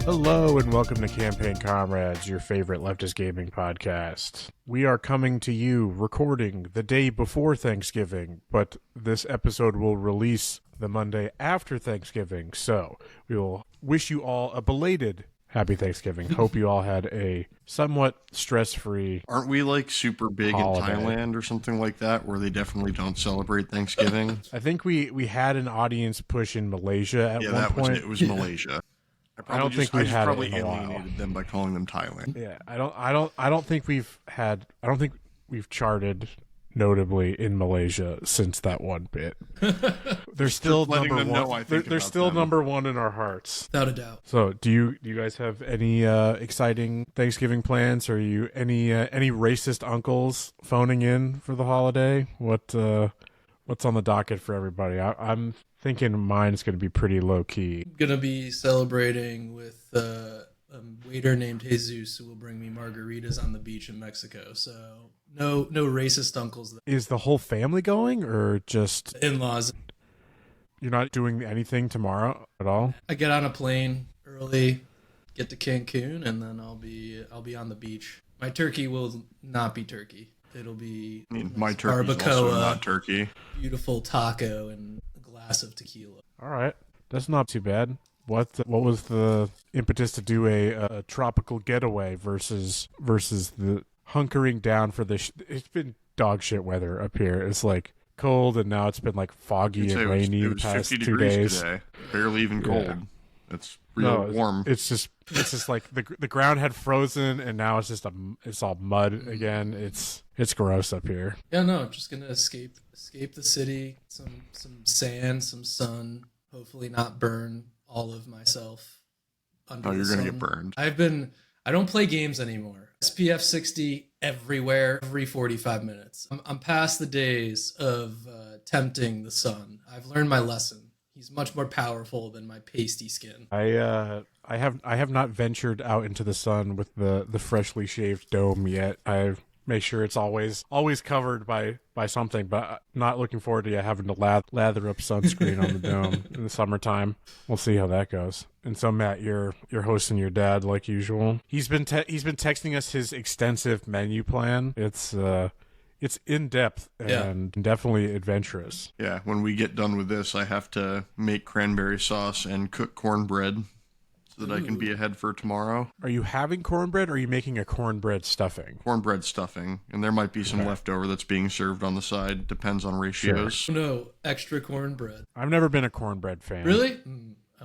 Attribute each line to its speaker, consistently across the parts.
Speaker 1: Hello and welcome to Campaign Comrades, your favorite leftist gaming podcast. We are coming to you recording the day before Thanksgiving, but this episode will release the Monday after Thanksgiving, so we will wish you all a belated Happy Thanksgiving. Hope you all had a somewhat stress-free
Speaker 2: Aren't we like super big
Speaker 1: holiday.
Speaker 2: in Thailand or something like that, where they definitely don't celebrate Thanksgiving?
Speaker 1: I think we had an audience push in Malaysia at one point.
Speaker 2: It was Malaysia.
Speaker 1: I don't think we had it in a while.
Speaker 2: Alienated them by calling them Thailand.
Speaker 1: Yeah, I don't think we've charted notably in Malaysia since that one bit. They're still number one. They're still number one in our hearts,
Speaker 3: without a doubt.
Speaker 1: So, do you guys have any exciting Thanksgiving plans? Or are you any racist uncles phoning in for the holiday? What's on the docket for everybody? I'm thinking mine's going to be pretty low key.
Speaker 3: I'm gonna be celebrating with a waiter named Jesus who will bring me margaritas on the beach in Mexico. So no racist uncles there.
Speaker 1: Is the whole family going, or just
Speaker 3: in-laws?
Speaker 1: You're not doing anything tomorrow at all?
Speaker 3: I get on a plane early, get to Cancun, and then I'll be on the beach. My turkey will not be turkey. It'll be
Speaker 2: my turkey's also not turkey.
Speaker 3: Beautiful taco and a glass of tequila.
Speaker 1: All right, that's not too bad. What was the impetus to do a tropical getaway versus the hunkering down for the? It's been dog shit weather up here. It's like cold, and now it's been like foggy and rainy the past 2 days.
Speaker 2: Today. Barely even cold.
Speaker 1: Yeah.
Speaker 2: It's real warm.
Speaker 1: It's just like the ground had frozen, and now it's all mud again. It's gross up here.
Speaker 3: Yeah, no, I'm just gonna escape the city. Some sand, some sun. Hopefully not burn all of myself.
Speaker 2: Oh, you're gonna get burned.
Speaker 3: I don't play games anymore. SPF 60 everywhere, every 45 minutes. I'm past the days of tempting the sun. I've learned my lesson. He's much more powerful than my pasty skin.
Speaker 1: I have not ventured out into the sun with the freshly shaved dome yet. I make sure it's always covered by something, but not looking forward to having to lather up sunscreen on the dome in the summertime. We'll see how that goes. And so, Matt, you're hosting your dad like usual. He's been texting us his extensive menu plan. It's in-depth and definitely adventurous.
Speaker 2: Yeah, when we get done with this, I have to make cranberry sauce and cook cornbread so that I can be ahead for tomorrow.
Speaker 1: Are you having cornbread, or are you making a cornbread stuffing?
Speaker 2: Cornbread stuffing, and there might be some leftover that's being served on the side. Depends on ratios.
Speaker 3: Sure. No, extra cornbread.
Speaker 1: I've never been a cornbread fan.
Speaker 3: Really?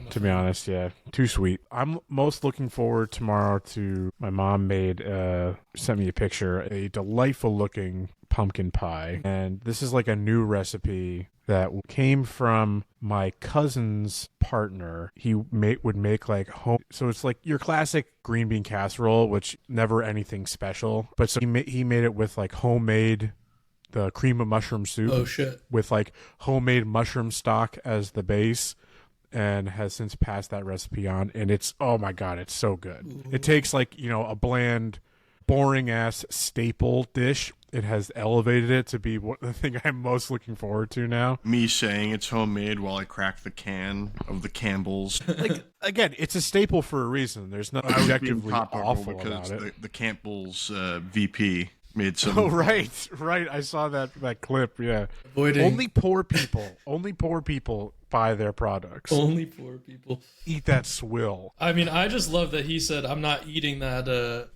Speaker 1: To be honest, yeah. Too sweet. I'm most looking forward tomorrow to, my mom sent me a picture, a delightful looking pumpkin pie. And this is like a new recipe that came from my cousin's partner. He would make like home. So it's like your classic green bean casserole, which never anything special. But so he made it with like homemade the cream of mushroom soup.
Speaker 3: Oh, shit.
Speaker 1: With like homemade mushroom stock as the base. And has since passed that recipe on, and it's, oh my god, it's so good. Ooh. It takes like, a bland, boring ass staple dish. It has elevated it to be the thing I'm most looking forward to now.
Speaker 2: Me saying it's homemade while I crack the can of the Campbell's.
Speaker 1: Like, again, it's a staple for a reason. There's nothing objectively awful about it.
Speaker 2: The Campbell's VP made some.
Speaker 1: Oh, right. I saw that clip. Yeah. Only poor people buy their products.
Speaker 3: Only poor people
Speaker 1: eat that swill.
Speaker 3: I mean, I just love that he said, I'm not eating that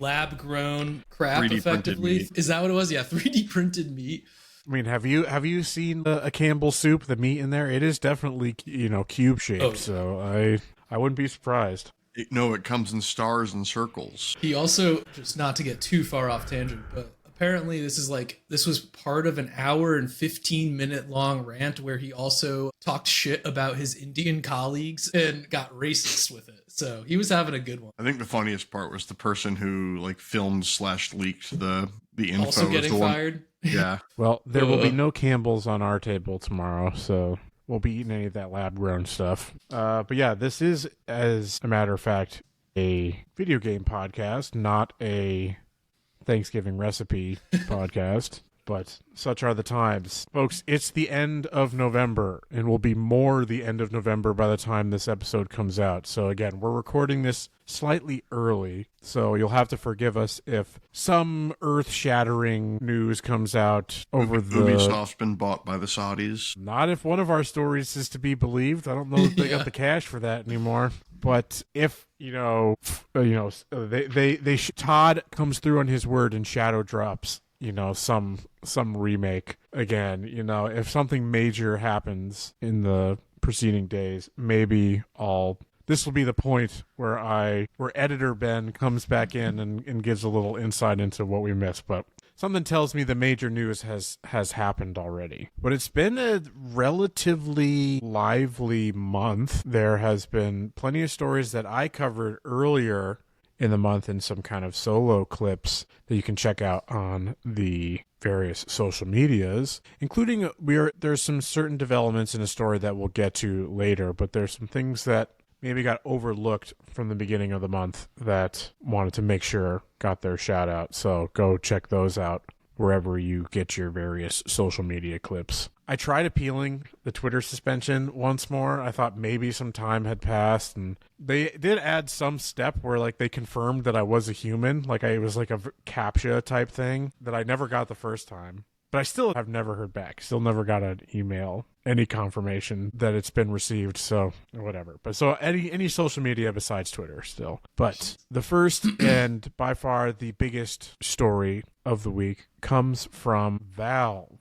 Speaker 3: lab grown crap. Effectively, is that what it was? Yeah, 3D printed meat.
Speaker 1: I mean, have you seen a Campbell's soup? The meat in there, it is definitely cube shaped. Oh. So I wouldn't be surprised.
Speaker 2: It comes in stars and circles.
Speaker 3: He also, just not to get too far off tangent, but apparently this was part of an hour and 15-minute long rant where he also talked shit about his Indian colleagues and got racist with it. So he was having a good one.
Speaker 2: I think the funniest part was the person who filmed/leaked the info.
Speaker 3: Also getting fired.
Speaker 2: Yeah.
Speaker 1: Well, there will be no Campbell's on our table tomorrow, so won't be eating any of that lab-grown stuff. But yeah, this is, as a matter of fact, a video game podcast, not a Thanksgiving recipe podcast. But such are the times. Folks, it's the end of November, and will be more the end of November by the time this episode comes out. So again, we're recording this slightly early, so you'll have to forgive us if some earth-shattering news comes out over
Speaker 2: Ubisoft's been bought by the Saudis. Not
Speaker 1: if one of our stories is to be believed. I don't know if they got the cash for that anymore. But if Todd comes through on his word and Shadow drops, some remake again, if something major happens in the preceding days, maybe this will be the point where editor Ben comes back in and gives a little insight into what we missed. But something tells me the major news has happened already. But it's been a relatively lively month. There has been plenty of stories that I covered earlier in the month in some kind of solo clips that you can check out on the various social medias, including there's some certain developments in a story that we'll get to later, but there's some things that maybe got overlooked from the beginning of the month that wanted to make sure got their shout out. So go check those out wherever you get your various social media clips. I tried appealing the Twitter suspension once more. I thought maybe some time had passed, and they did add some step where they confirmed that I was a human. It was like a CAPTCHA type thing that I never got the first time. But I still have never heard back. Still never got an email, any confirmation that it's been received. So whatever. But so any social media besides Twitter still. But the first and by far the biggest story of the week comes from Valve.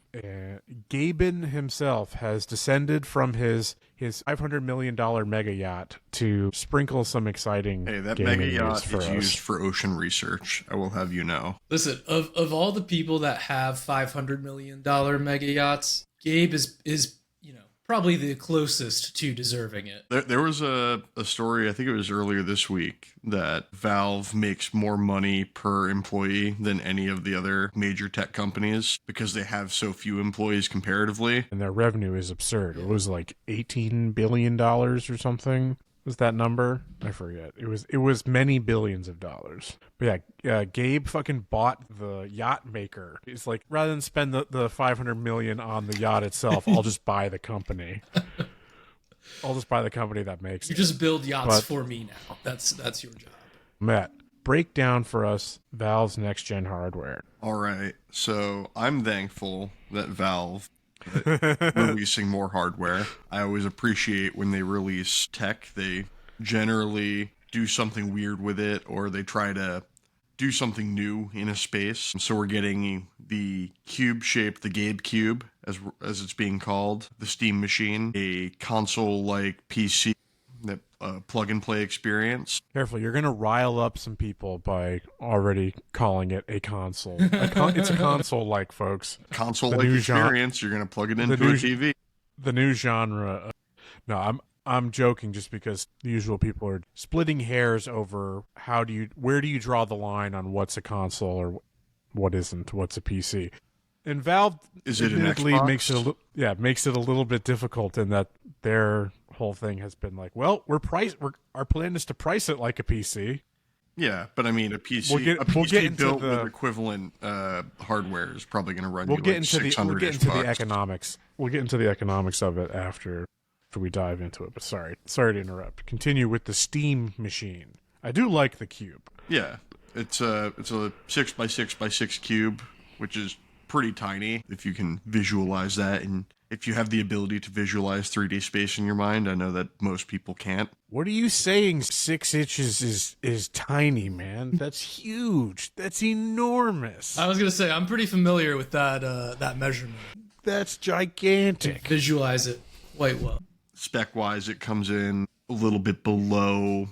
Speaker 1: Gaben himself has descended from his $500 million mega yacht to sprinkle some exciting
Speaker 2: that
Speaker 1: gaming
Speaker 2: mega yacht
Speaker 1: news for
Speaker 2: is
Speaker 1: us.
Speaker 2: used for ocean research. I will have you know.
Speaker 3: Listen, of all the people that have $500 million mega yachts, Gabe is probably the closest to deserving it.
Speaker 2: There was a story, I think it was earlier this week, that Valve makes more money per employee than any of the other major tech companies because they have so few employees comparatively.
Speaker 1: And their revenue is absurd. It was like $18 billion or something. Was that number? I forget. It was many billions of dollars. But yeah, Gabe fucking bought the yacht maker. It's like, rather than spend the $500 million on the yacht itself, I'll just buy the company. I'll just buy the company that makes
Speaker 3: You
Speaker 1: it.
Speaker 3: just build yachts for me now. That's your job.
Speaker 1: Matt, break down for us Valve's next gen hardware.
Speaker 2: All right. So I'm thankful that Valve releasing more hardware. I always appreciate when they release tech. They generally do something weird with it, or they try to do something new in a space. So we're getting the cube-shaped, the Gabe Cube, as it's being called, the Steam Machine, a console-like PC that plug-and-play experience.
Speaker 1: Careful, you're going to rile up some people by already calling it a console. It's a console-like, folks.
Speaker 2: Console-like experience, you're going to plug it into a TV.
Speaker 1: The new genre. No, I'm joking just because the usual people are splitting hairs over where do you draw the line on what's a console or what isn't, what's a PC. And Valve
Speaker 2: is it an Xbox?
Speaker 1: makes it a little bit difficult in that their whole thing has been like, well, our plan is to price it like a PC.
Speaker 2: Yeah, but I mean, a PC, built with equivalent hardware is probably going to run you like $600.
Speaker 1: We'll get into the economics. We'll get into the economics of it after we dive into it. But sorry to interrupt. Continue with the Steam Machine. I do like the cube.
Speaker 2: Yeah, it's a 6x6x6 cube, which is pretty tiny if you can visualize that, and if you have the ability to visualize 3D space in your mind. I know that most people can't.
Speaker 1: What are you saying? 6 inches is tiny, man. That's huge. That's enormous.
Speaker 3: I was gonna say I'm pretty familiar with that measurement.
Speaker 1: That's gigantic.
Speaker 3: Visualize it quite well.
Speaker 2: Spec-wise, it comes in a little bit below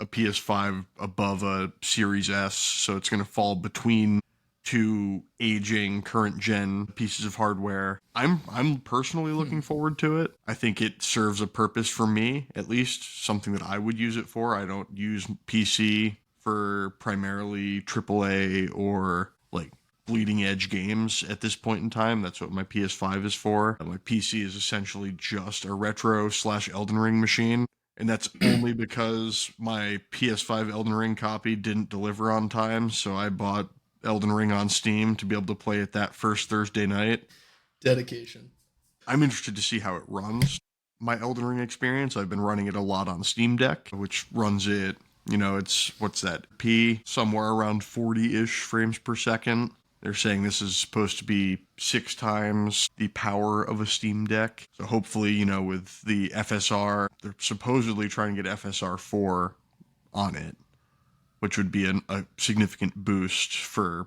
Speaker 2: a PS5, above a Series S, so it's going to fall between two aging current gen pieces of hardware. I'm personally looking forward to it. I think it serves a purpose for me, at least something that I would use it for. I don't use PC for primarily AAA or like bleeding edge games at this point in time. That's what my PS5 is for. My PC is essentially just a retro / Elden Ring machine. And that's only because my PS5 Elden Ring copy didn't deliver on time. So I bought Elden Ring on Steam to be able to play it that first Thursday night.
Speaker 3: Dedication.
Speaker 2: I'm interested to see how it runs. My Elden Ring experience, I've been running it a lot on Steam Deck, which runs it, it's, what's that, somewhere around 40-ish frames per second. They're saying this is supposed to be 6 times the power of a Steam Deck. So hopefully, with the FSR, they're supposedly trying to get FSR 4 on it, which would be a significant boost for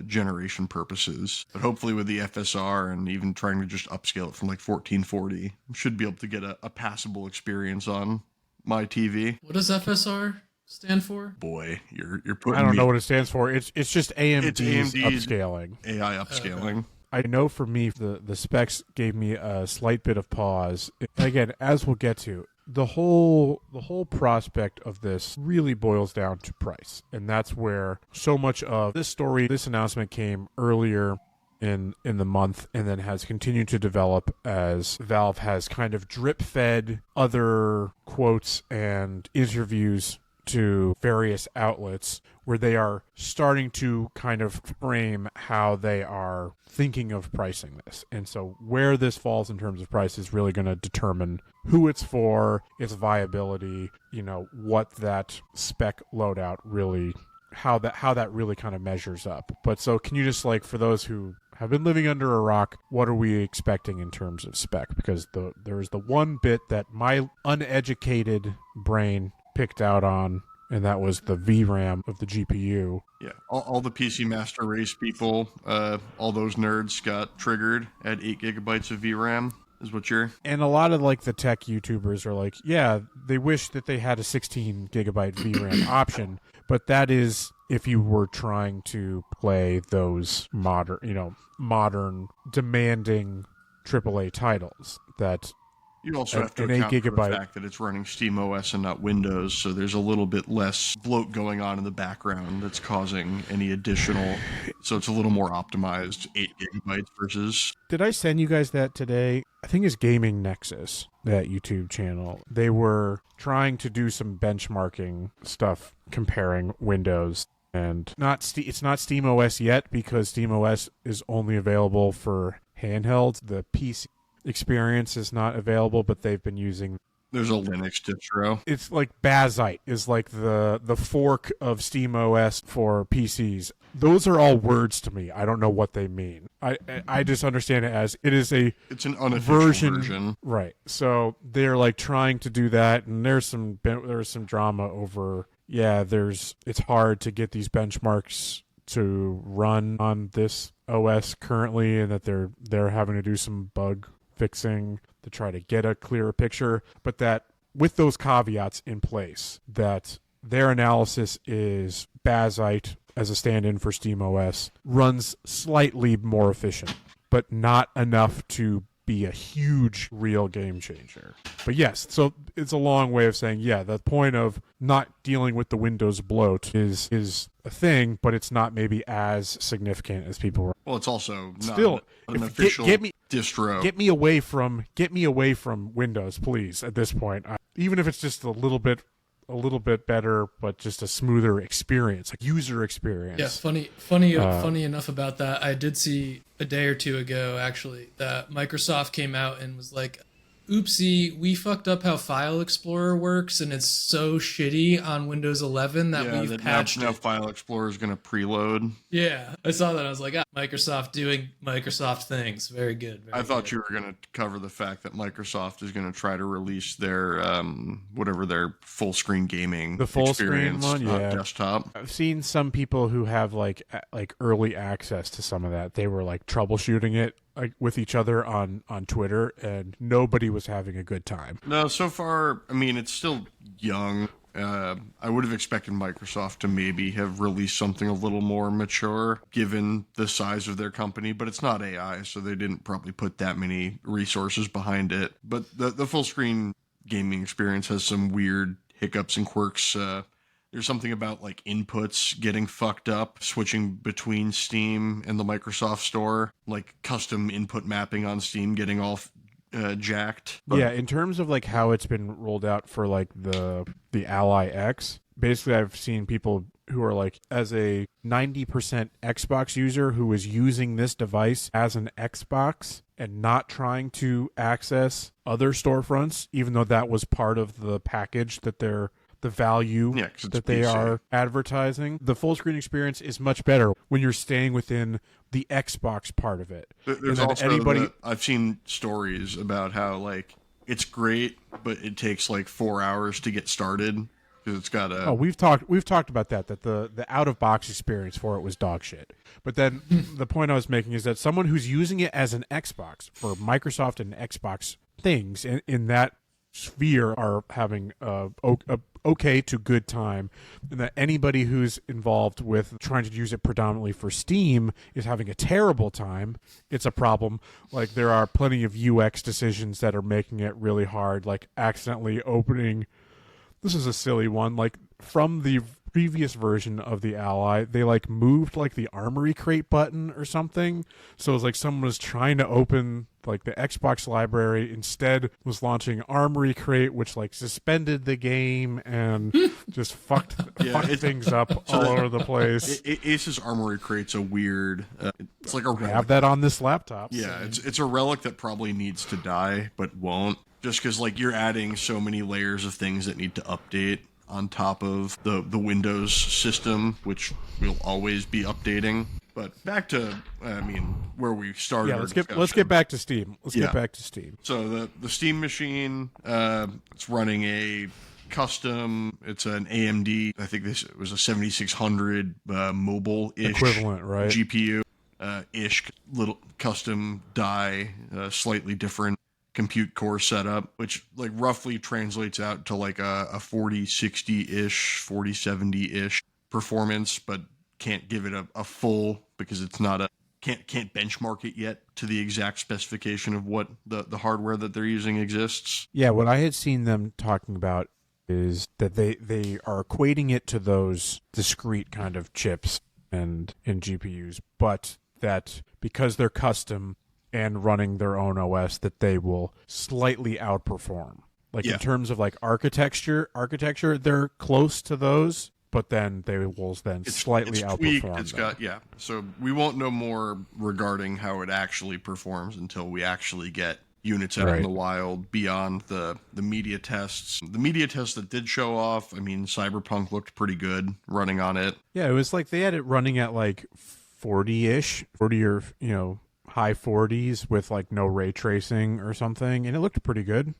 Speaker 2: generation purposes. But hopefully with the FSR and even trying to just upscale it from like 1440, should be able to get a passable experience on my TV.
Speaker 3: What does FSR stand for?
Speaker 2: Boy, you're putting
Speaker 1: I don't
Speaker 2: me...
Speaker 1: know what it stands for. It's just AMD's
Speaker 2: AMD's
Speaker 1: upscaling.
Speaker 2: AI upscaling.
Speaker 1: I know for me, the specs gave me a slight bit of pause. Again, as we'll get to, the whole prospect of this really boils down to price. And that's where so much of this story, this announcement came earlier in the month and then has continued to develop as Valve has kind of drip-fed other quotes and interviews to various outlets where they are starting to kind of frame how they are thinking of pricing this. And so where this falls in terms of price is really going to determine who it's for, its viability, what that spec loadout really, how that really kind of measures up. But so can you just, like, for those who have been living under a rock, what are we expecting in terms of spec? Because there is the one bit that my uneducated brain picked out on, and that was the VRAM of the GPU.
Speaker 2: Yeah, all the PC Master Race people, all those nerds got triggered at 8 gigabytes of VRAM, is what you're...
Speaker 1: And a lot of, like, the tech YouTubers are like, yeah, they wish that they had a 16 gigabyte VRAM option, but that is if you were trying to play those modern, demanding AAA titles that...
Speaker 2: You also have to account for the fact that it's running SteamOS and not Windows, so there's a little bit less bloat going on in the background that's causing any additional... So it's a little more optimized, 8 gigabytes versus...
Speaker 1: Did I send you guys that today? I think it's Gaming Nexus, that YouTube channel. They were trying to do some benchmarking stuff comparing Windows. And it's not SteamOS yet because SteamOS is only available for handhelds. The PC experience is not available, but they've been using...
Speaker 2: There's a Linux distro.
Speaker 1: It's like Bazite is like the fork of SteamOS for PCs. Those are all words to me. I don't know what they mean. I just understand it as it's
Speaker 2: an unofficial version.
Speaker 1: Right. So they're like trying to do that, and there's some drama over... Yeah, it's hard to get these benchmarks to run on this OS currently, and that they're having to do some bug fixing to try to get a clearer picture, but that with those caveats in place, that their analysis is Bazite as a stand-in for SteamOS runs slightly more efficient, but not enough to be a huge real game changer. But yes, so it's a long way of saying, yeah, the point of not dealing with the Windows bloat is a thing, but it's not maybe as significant as people were.
Speaker 2: Well, it's also not
Speaker 1: still
Speaker 2: an official distro.
Speaker 1: Get me away from Windows, please. At this point, even if it's just a little bit better, but just a smoother experience, like user experience.
Speaker 3: Yeah, funny enough about that. I did see a day or two ago, actually, that Microsoft came out and was like, oopsie, we fucked up how File Explorer works, and it's so shitty on Windows 11 that we've patched
Speaker 2: now
Speaker 3: it.
Speaker 2: File Explorer is going to preload.
Speaker 3: Yeah, I saw that. I was like, Microsoft doing Microsoft things. Very good.
Speaker 2: I thought you were going to cover the fact that Microsoft is going to try to release their their full screen gaming experience
Speaker 1: screen one,
Speaker 2: on desktop.
Speaker 1: I've seen some people who have like early access to some of that. They were like troubleshooting it with each other on Twitter, and nobody was having a good time.
Speaker 2: No, so far, I mean, it's still young. I would have expected Microsoft to maybe have released something a little more mature, given the size of their company, but it's not AI, so they didn't probably put that many resources behind it. But the full screen gaming experience has some weird hiccups and quirks. There's something about like inputs getting fucked up, switching between Steam and the Microsoft Store, like custom input mapping on Steam getting all jacked. But
Speaker 1: yeah, in terms of like how it's been rolled out for like the Ally X, basically I've seen people who are like, as a 90% Xbox user who is using this device as an Xbox and not trying to access other storefronts, even though that was part of the package that they're the value that they are advertising. The full screen experience is much better when you're staying within the Xbox part of it.
Speaker 2: There's also I've seen stories about how like it's great, but it takes like 4 hours to get started because it's got a.
Speaker 1: Oh, we've talked about that the out of box experience for it was dog shit. But then the point I was making is that someone who's using it as an Xbox for Microsoft and Xbox things in that sphere are having a okay to good time, and that anybody who's involved with trying to use it predominantly for Steam is having a terrible time. It's a problem. Like, there are plenty of UX decisions that are making it really hard, like accidentally opening. This is a silly one. Like, from the previous version of the Ally, they like moved like the Armory Crate button or something. So it was like someone was trying to open like the Xbox library, instead was launching Armory Crate, which like suspended the game and just fucked things up all over the place.
Speaker 2: Ace's Armory Crate's a weird. It's like a relic.
Speaker 1: Have that on this laptop.
Speaker 2: Yeah, it's a relic that probably needs to die, but won't. Just because like you're adding so many layers of things that need to update on top of the Windows system, which will always be updating. But back to, where we started.
Speaker 1: Yeah, let's get back to Steam. Get back to Steam.
Speaker 2: So the Steam machine, it's running a custom. It's an AMD. I think this was a 7600 mobile-ish
Speaker 1: equivalent, right?
Speaker 2: GPU ish little custom die, slightly different compute core setup, which like roughly translates out to like a 4060-ish, 4070-ish performance, but can't give it a full because it's not a can't benchmark it yet to the exact specification of what the hardware that they're using exists.
Speaker 1: Yeah, what I had seen them talking about is that they are equating it to those discrete kind of chips and in GPUs, but that because they're custom and running their own OS, that they will slightly outperform. Like in terms of like architecture, they're close to those, but then they will then slightly outperform.
Speaker 2: So we won't know more regarding how it actually performs until we actually get units out in the wild beyond the media tests. The media tests that did show off, Cyberpunk looked pretty good running on it.
Speaker 1: Yeah, it was like they had it running at like 40-ish, 40 or, high 40s with like no ray tracing or something, and it looked pretty good.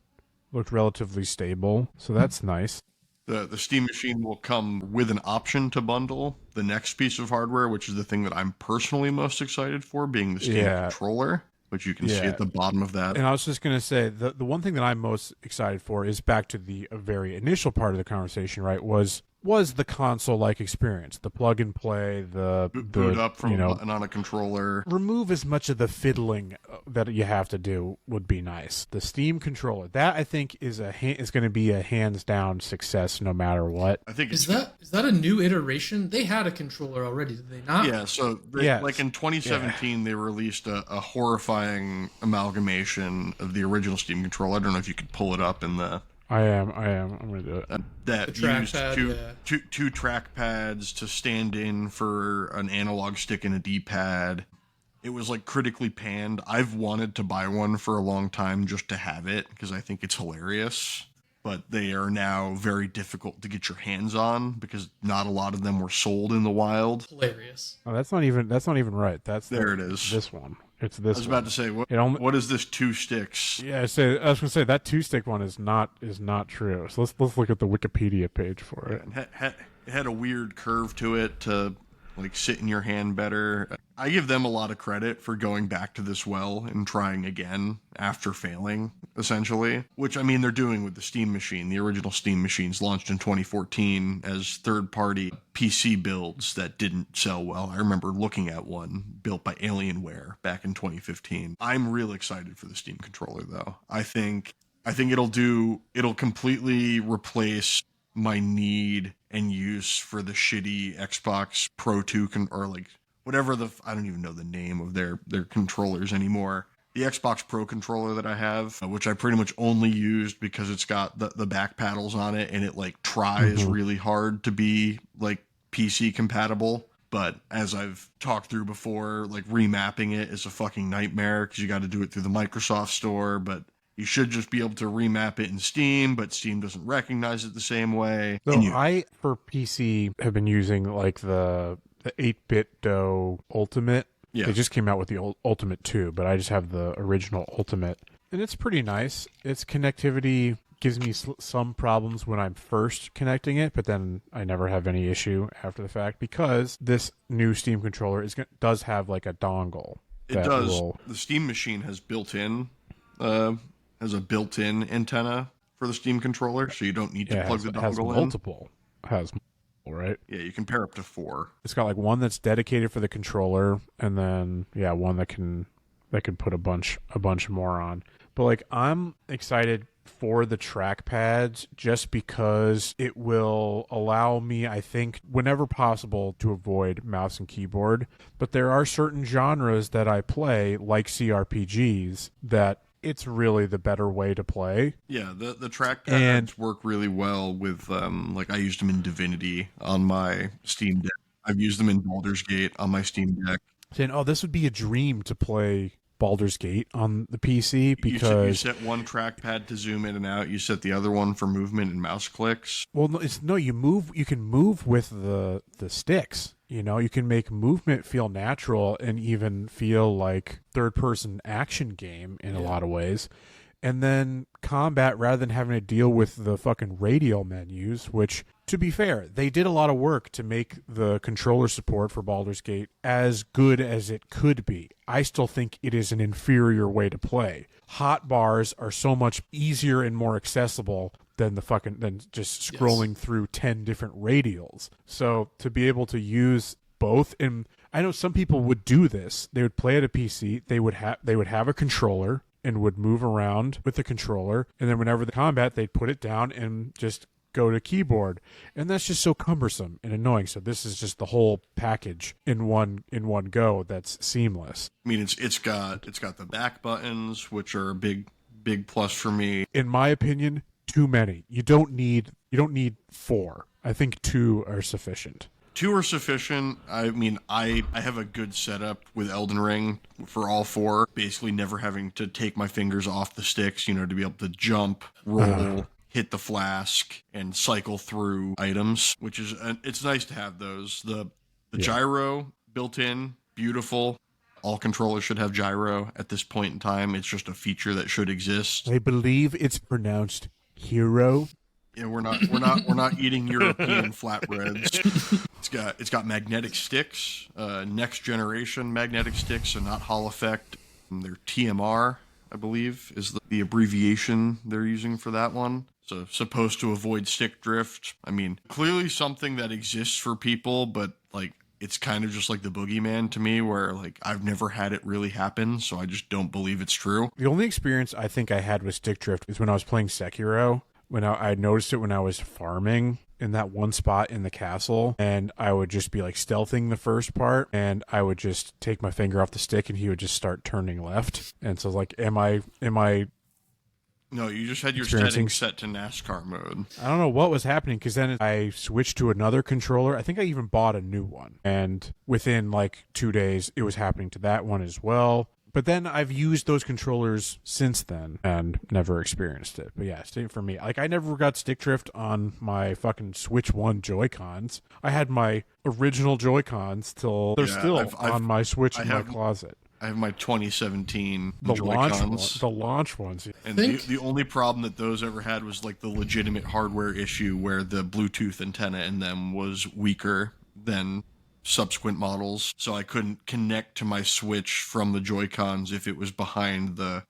Speaker 1: Looked relatively stable, so that's nice.
Speaker 2: The Steam machine will come with an option to bundle the next piece of hardware, which is the thing that I'm personally most excited for, being the Steam controller, which you can see at the bottom of that.
Speaker 1: And I was just going to say, the one thing that I'm most excited for is back to the very initial part of the conversation, right, was the console-like experience, the plug and play, the
Speaker 2: boot up from and on a controller.
Speaker 1: Remove as much of the fiddling that you have to do would be nice. The Steam controller, that I think is going to be a hands down success no matter what.
Speaker 2: I think
Speaker 3: is that a new iteration? They had a controller already, did they not?
Speaker 2: Yeah, so like in 2017 they released a horrifying amalgamation of the original Steam controller. I don't know if you could pull it up in the.
Speaker 1: I am. I'm going to do it.
Speaker 2: That used two trackpads to stand in for an analog stick and a D-pad. It was like critically panned. I've wanted to buy one for a long time just to have it because I think it's hilarious. But they are now very difficult to get your hands on because not a lot of them were sold in the wild.
Speaker 3: Hilarious.
Speaker 1: Oh, that's not even right.
Speaker 2: It is.
Speaker 1: This one. It's this.
Speaker 2: I was about to say, what is this 2 sticks?
Speaker 1: Yeah, I was going to say that 2-stick one is not true. So let's look at the Wikipedia page for it.
Speaker 2: It had a weird curve to it to like sit in your hand better. I give them a lot of credit for going back to this well and trying again after failing, essentially. Which, they're doing with the Steam machine. The original Steam machines launched in 2014 as third-party PC builds that didn't sell well. I remember looking at one built by Alienware back in 2015. I'm real excited for the Steam controller, though. I think it'll completely replace my need and use for the shitty Xbox Pro 2 or like whatever I don't even know the name of their controllers anymore. The Xbox Pro controller that I have, which I pretty much only used because it's got the back paddles on it and it like tries really hard to be like PC compatible. But as I've talked through before, like remapping it is a fucking nightmare because you got to do it through the Microsoft Store. But you should just be able to remap it in Steam, but Steam doesn't recognize it the same way.
Speaker 1: So I, for PC, have been using like the 8-bit DOE Ultimate.
Speaker 2: Yeah.
Speaker 1: They just came out with the Ultimate 2, but I just have the original Ultimate. And it's pretty nice. Its connectivity gives me some problems when I'm first connecting it, but then I never have any issue after the fact because this new Steam controller does have like a dongle.
Speaker 2: It does. The Steam machine has has a built-in antenna for the Steam controller, so you don't need to plug the dongle in.
Speaker 1: Has multiple, right?
Speaker 2: Yeah, you can pair up to 4.
Speaker 1: It's got like one that's dedicated for the controller, and then one that can put a bunch more on. But like I'm excited for the trackpads just because it will allow me, I think, whenever possible to avoid mouse and keyboard. But there are certain genres that I play, like CRPGs, that it's really the better way to play.
Speaker 2: Yeah, the trackpads work really well with, like I used them in Divinity on my Steam Deck. I've used them in Baldur's Gate on my Steam Deck.
Speaker 1: Saying, this would be a dream to play Baldur's Gate on the PC because
Speaker 2: you set one trackpad to zoom in and out. You set the other one for movement and mouse clicks.
Speaker 1: Well, you can move with the sticks. You can make movement feel natural and even feel like third-person action game in a lot of ways. And then combat, rather than having to deal with the fucking radial menus, which, to be fair, they did a lot of work to make the controller support for Baldur's Gate as good as it could be. I still think it is an inferior way to play. Hotbars are so much easier and more accessible than just scrolling through 10 different radials. So to be able to use both, and I know some people would do this. They would play at a PC. They would have a controller and would move around with the controller, and then whenever the combat, they'd put it down and just go to keyboard, and that's just so cumbersome and annoying. So this is just the whole package in one go. That's seamless.
Speaker 2: I mean, it's got the back buttons, which are a big plus for me.
Speaker 1: In my opinion, too many. You don't need 4. I think 2 are sufficient.
Speaker 2: 2 are sufficient. I mean, I have a good setup with Elden Ring for all 4, basically never having to take my fingers off the sticks, to be able to jump, roll, hit the flask, and cycle through items, which is, it's nice to have those. The gyro built in, beautiful. All controllers should have gyro at this point in time. It's just a feature that should exist.
Speaker 1: I believe it's pronounced hero.
Speaker 2: Yeah, we're not eating European flatbreads. It's got magnetic sticks, next generation magnetic sticks, so not Hall effect. They're TMR, I believe, is the abbreviation they're using for that one. So supposed to avoid stick drift. I mean, clearly something that exists for people, but like it's kind of just like the boogeyman to me, where like I've never had it really happen, so I just don't believe it's true.
Speaker 1: The only experience I think I had with stick drift is when I was playing Sekiro. When I noticed it when I was farming in that one spot in the castle, and I would just be like stealthing the first part, and I would just take my finger off the stick and he would just start turning left. And so like, am I
Speaker 2: No, you just had your settings set to NASCAR mode.
Speaker 1: I don't know what was happening, because then I switched to another controller. I think I even bought a new one, and within like 2 days it was happening to that one as well. But then I've used those controllers since then and never experienced it. But yeah, same for me. Like I never got stick drift on my fucking Switch 1 Joy-Cons. I had my original Joy-Cons till they're still on my Switch in my closet.
Speaker 2: I have my 2017
Speaker 1: Joy-Cons. The launch ones.
Speaker 2: And the only problem that those ever had was like the legitimate hardware issue where the Bluetooth antenna in them was weaker than subsequent models, so I couldn't connect to my Switch from the Joy-Cons if it was behind the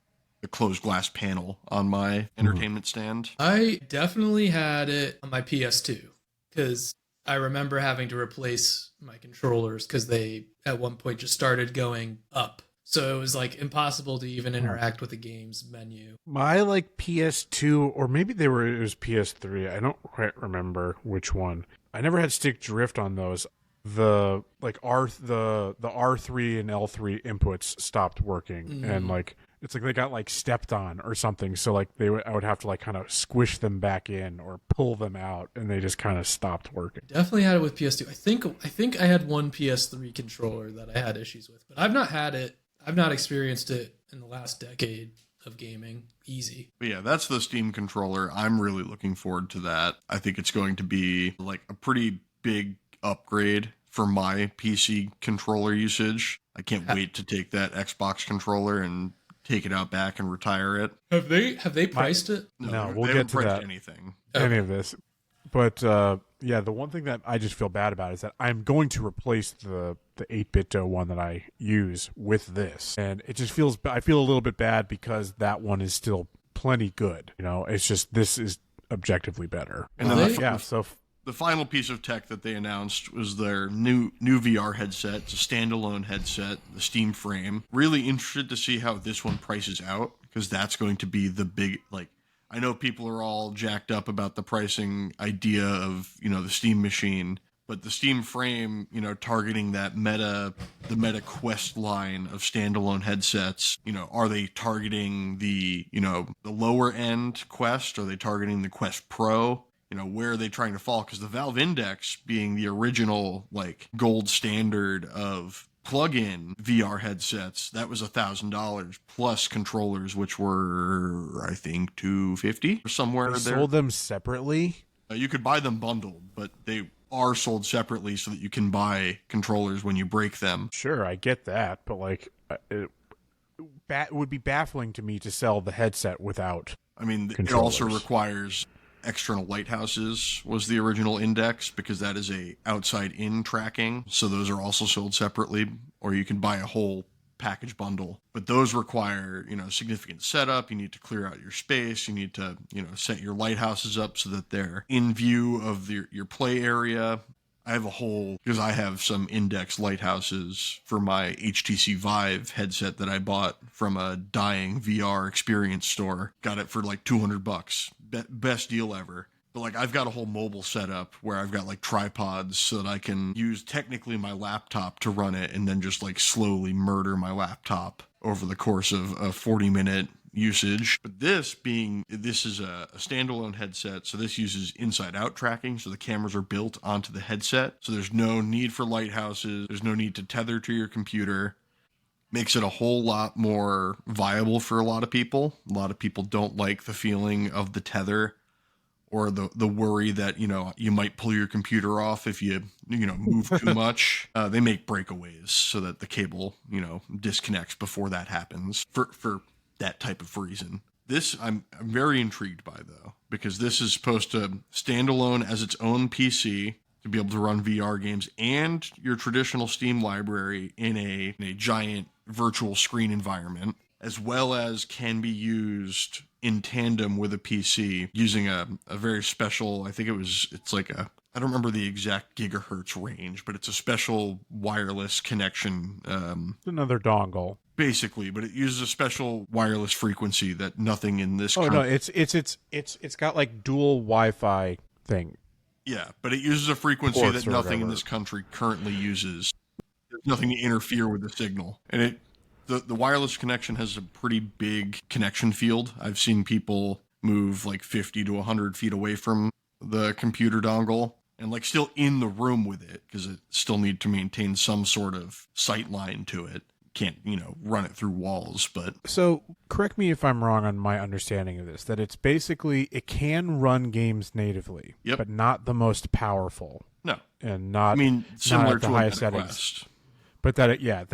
Speaker 2: closed glass panel on my entertainment stand.
Speaker 3: I definitely had it on my PS2 because I remember having to replace my controllers because they at one point just started going up. So it was like impossible to even interact with the game's menu.
Speaker 1: My like PS2, or maybe it was PS3. I don't quite remember which one. I never had stick drift on those. The like the R3 and L3 inputs stopped working, and like It's like they got like stepped on or something. So like I would have to like kind of squish them back in or pull them out, and they just kind of stopped working.
Speaker 3: Definitely had it with PS2. I think I had one PS3 controller that I had issues with, but I've not had it. I've not experienced it in the last decade of gaming. Easy.
Speaker 2: But yeah, that's the Steam controller. I'm really looking forward to that. I think it's going to be like a pretty big upgrade for my PC controller usage. I can't wait to take that Xbox controller and take it out back and retire it.
Speaker 3: Have they priced it?
Speaker 1: No,
Speaker 2: they
Speaker 1: we'll
Speaker 2: haven't
Speaker 1: get to
Speaker 2: priced
Speaker 1: that.
Speaker 2: anything.
Speaker 1: Any of this. But yeah, the one thing that I just feel bad about is that I'm going to replace the 8BitDo one that I use with this. And it just feels, I feel a little bit bad because that one is still plenty good. You know, it's just, this is objectively better.
Speaker 2: And then
Speaker 1: the
Speaker 2: the final piece of tech that they announced was their new VR headset. It's a standalone headset, the Steam Frame. Really interested to see how this one prices out, because that's going to be the big, like, I know people are all jacked up about the pricing idea of, you know, the Steam machine, but the Steam Frame, you know, targeting the Meta Quest line of standalone headsets, you know, are they targeting the, you know, the lower end Quest? Are they targeting the Quest Pro? You know, where are they trying to fall? Because the Valve Index, being the original, like, gold standard of plug-in VR headsets, that was $1,000 plus controllers, which were, I think, $250 or somewhere
Speaker 1: they
Speaker 2: there.
Speaker 1: Sold them separately.
Speaker 2: You could buy them bundled, but they are sold separately so that you can buy controllers when you break them.
Speaker 1: Sure, I get that, but like, it would be baffling to me to sell the headset without.
Speaker 2: I mean, it also requires external lighthouses was the original Index, because that is a outside-in tracking. So those are also sold separately, or you can buy a whole package bundle. But those require, you know, significant setup. You need to clear out your space. You need to, you know, set your lighthouses up so that they're in view of your play area. I have a whole, because I have some Index lighthouses for my HTC Vive headset that I bought from a dying VR experience store. Got it for like $200. Best deal ever. But like, I've got a whole mobile setup where I've got like tripods so that I can use technically my laptop to run it, and then just like slowly murder my laptop over the course of a 40-minute usage. But this is a standalone headset, so this uses inside-out tracking, so the cameras are built onto the headset, so there's no need for lighthouses, there's no need to tether to your computer. Makes it a whole lot more viable for a lot of people. A lot of people don't like the feeling of the tether, or the worry that, you know, you might pull your computer off if you know, move too much. They make breakaways so that the cable, you know, disconnects before that happens for that type of reason. This I'm very intrigued by, though, because this is supposed to stand alone as its own PC to be able to run VR games and your traditional Steam library in a giant virtual screen environment, as well as can be used in tandem with a PC using a very special, I think it's like I don't remember the exact gigahertz range, but it's a special wireless connection.
Speaker 1: Another dongle.
Speaker 2: Basically, but it uses a special wireless frequency that nothing in this.
Speaker 1: No, it's got like dual Wi-Fi thing.
Speaker 2: Yeah, but it uses a frequency
Speaker 1: Ports
Speaker 2: that nothing in this country currently uses. There's nothing to interfere with the signal, and the wireless connection has a pretty big connection field. I've seen people move like 50 to 100 feet away from the computer dongle and like still in the room with it, because it still need to maintain some sort of sight line to it. Can't, you know, run it through walls. But
Speaker 1: so correct me if I'm wrong on my understanding of this, that it's basically, it can run games natively,
Speaker 2: Yep.
Speaker 1: but not the most powerful.
Speaker 2: No.
Speaker 1: And not,
Speaker 2: I mean, similar
Speaker 1: not at the
Speaker 2: to
Speaker 1: highest
Speaker 2: a
Speaker 1: settings.
Speaker 2: Quest.
Speaker 1: But that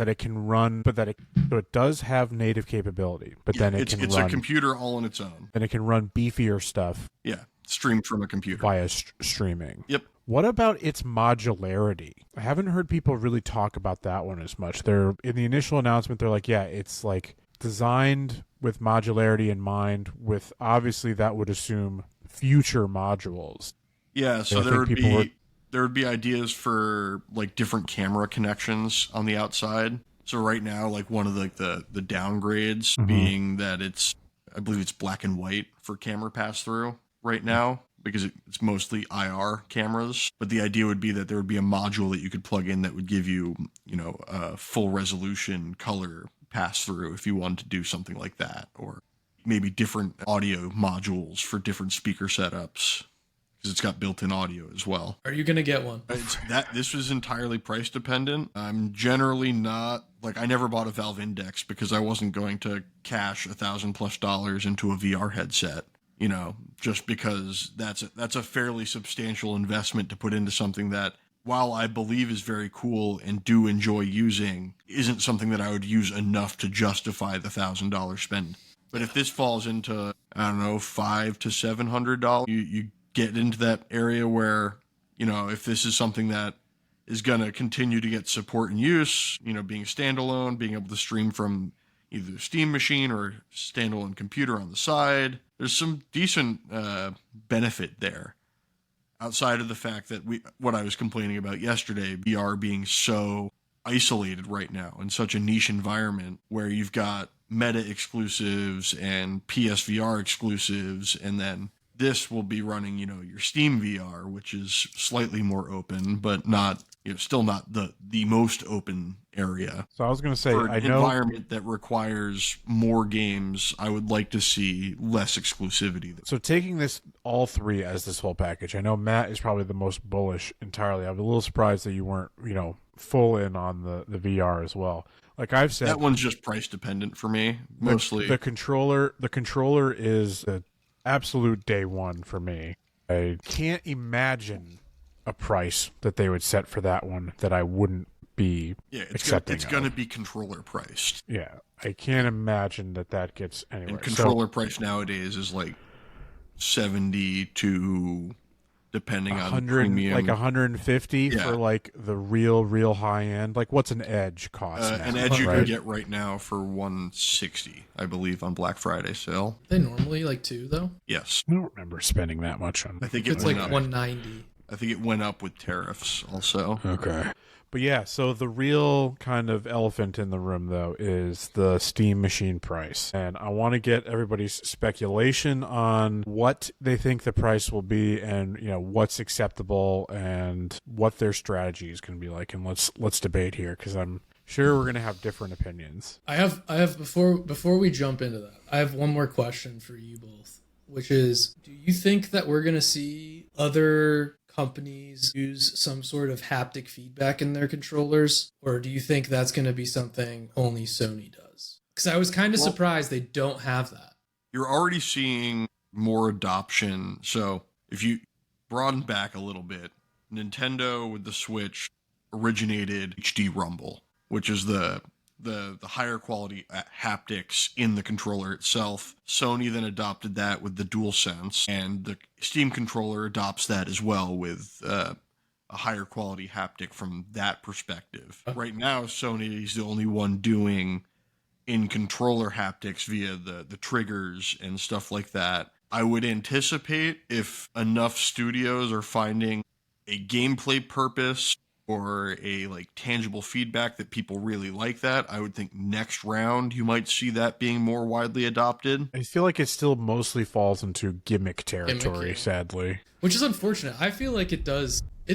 Speaker 1: it can run, but so it does have native capability, but then it's
Speaker 2: a computer all on its own.
Speaker 1: And it can run beefier stuff.
Speaker 2: Yeah, streamed from a computer
Speaker 1: via streaming.
Speaker 2: Yep.
Speaker 1: What about its modularity? I haven't heard people really talk about that one as much. They're in the initial announcement, they're like, yeah, it's like designed with modularity in mind, with obviously that would assume future modules.
Speaker 2: Yeah, so there would be ideas for like different camera connections on the outside. So right now, like one of the downgrades being that I believe it's black and white for camera pass through right now, because it's mostly IR cameras. But the idea would be that there would be a module that you could plug in that would give you, you know, full resolution color pass through if you wanted to do something like that, or maybe different audio modules for different speaker setups, because it's got built-in audio as well.
Speaker 3: Are you gonna get one?
Speaker 2: This was entirely price dependent. I'm generally not, like, I never bought a Valve Index because I wasn't going to cash $1,000+ into a VR headset, you know, just because that's a fairly substantial investment to put into something that, while I believe is very cool and do enjoy using, isn't something that I would use enough to justify the $1,000 spend. But if this falls into, I don't know, $500 to $700, you get into that area where, you know, if this is something that is going to continue to get support and use, you know, being standalone, being able to stream from either a Steam machine or standalone computer on the side, there's some decent benefit there. Outside of the fact that what I was complaining about yesterday, VR being so isolated right now in such a niche environment where you've got Meta exclusives and PSVR exclusives, and then this will be running, you know, your Steam VR, which is slightly more open, but not, you know, still not the most open area.
Speaker 1: So I was going to say,
Speaker 2: for
Speaker 1: I
Speaker 2: an
Speaker 1: know
Speaker 2: environment that requires more games, I would like to see less exclusivity.
Speaker 1: So taking this all three as this whole package, I know Matt is probably the most bullish entirely. I'm a little surprised that you weren't, you know, full in on the VR as well. Like I've said,
Speaker 2: that one's just price dependent for me, mostly.
Speaker 1: The controller is the absolute day one for me. I can't imagine a price that they would set for that one that I wouldn't be accepting.
Speaker 2: It's going to be controller priced.
Speaker 1: Yeah, I can't imagine that gets anywhere.
Speaker 2: And controller price nowadays is like 70 to, depending on premium,
Speaker 1: like 150 for like the real high end. Like what's an Edge cost? Now,
Speaker 2: an Edge you can get right now for 160, I believe, on Black Friday sale.
Speaker 3: They normally like 2 though.
Speaker 2: Yes,
Speaker 1: I don't remember spending that much on.
Speaker 2: I think
Speaker 3: it's like 190.
Speaker 2: I think it went up with tariffs also.
Speaker 1: Okay. But yeah, so the real kind of elephant in the room, though, is the Steam machine price. And I want to get everybody's speculation on what they think the price will be and, you know, what's acceptable and what their strategy is going to be like. And let's debate here, because I'm sure we're going to have different opinions.
Speaker 3: I have before we jump into that, I have one more question for you both, which is, do you think that we're going to see other companies use some sort of haptic feedback in their controllers, or do you think that's going to be something only Sony does? Because I was kind of surprised they don't have that.
Speaker 2: You're already seeing more adoption. So if you broaden back a little bit, Nintendo with the Switch originated HD Rumble, which is the higher quality haptics in the controller itself. Sony then adopted that with the DualSense, and the Steam controller adopts that as well with a higher quality haptic from that perspective. Right now, Sony is the only one doing in-controller haptics via the triggers and stuff like that. I would anticipate, if enough studios are finding a gameplay purpose or a like tangible feedback that people really like, that I would think next round you might see that being more widely adopted.
Speaker 1: I feel like it still mostly falls into gimmick territory, sadly.
Speaker 3: Which is unfortunate. I feel like it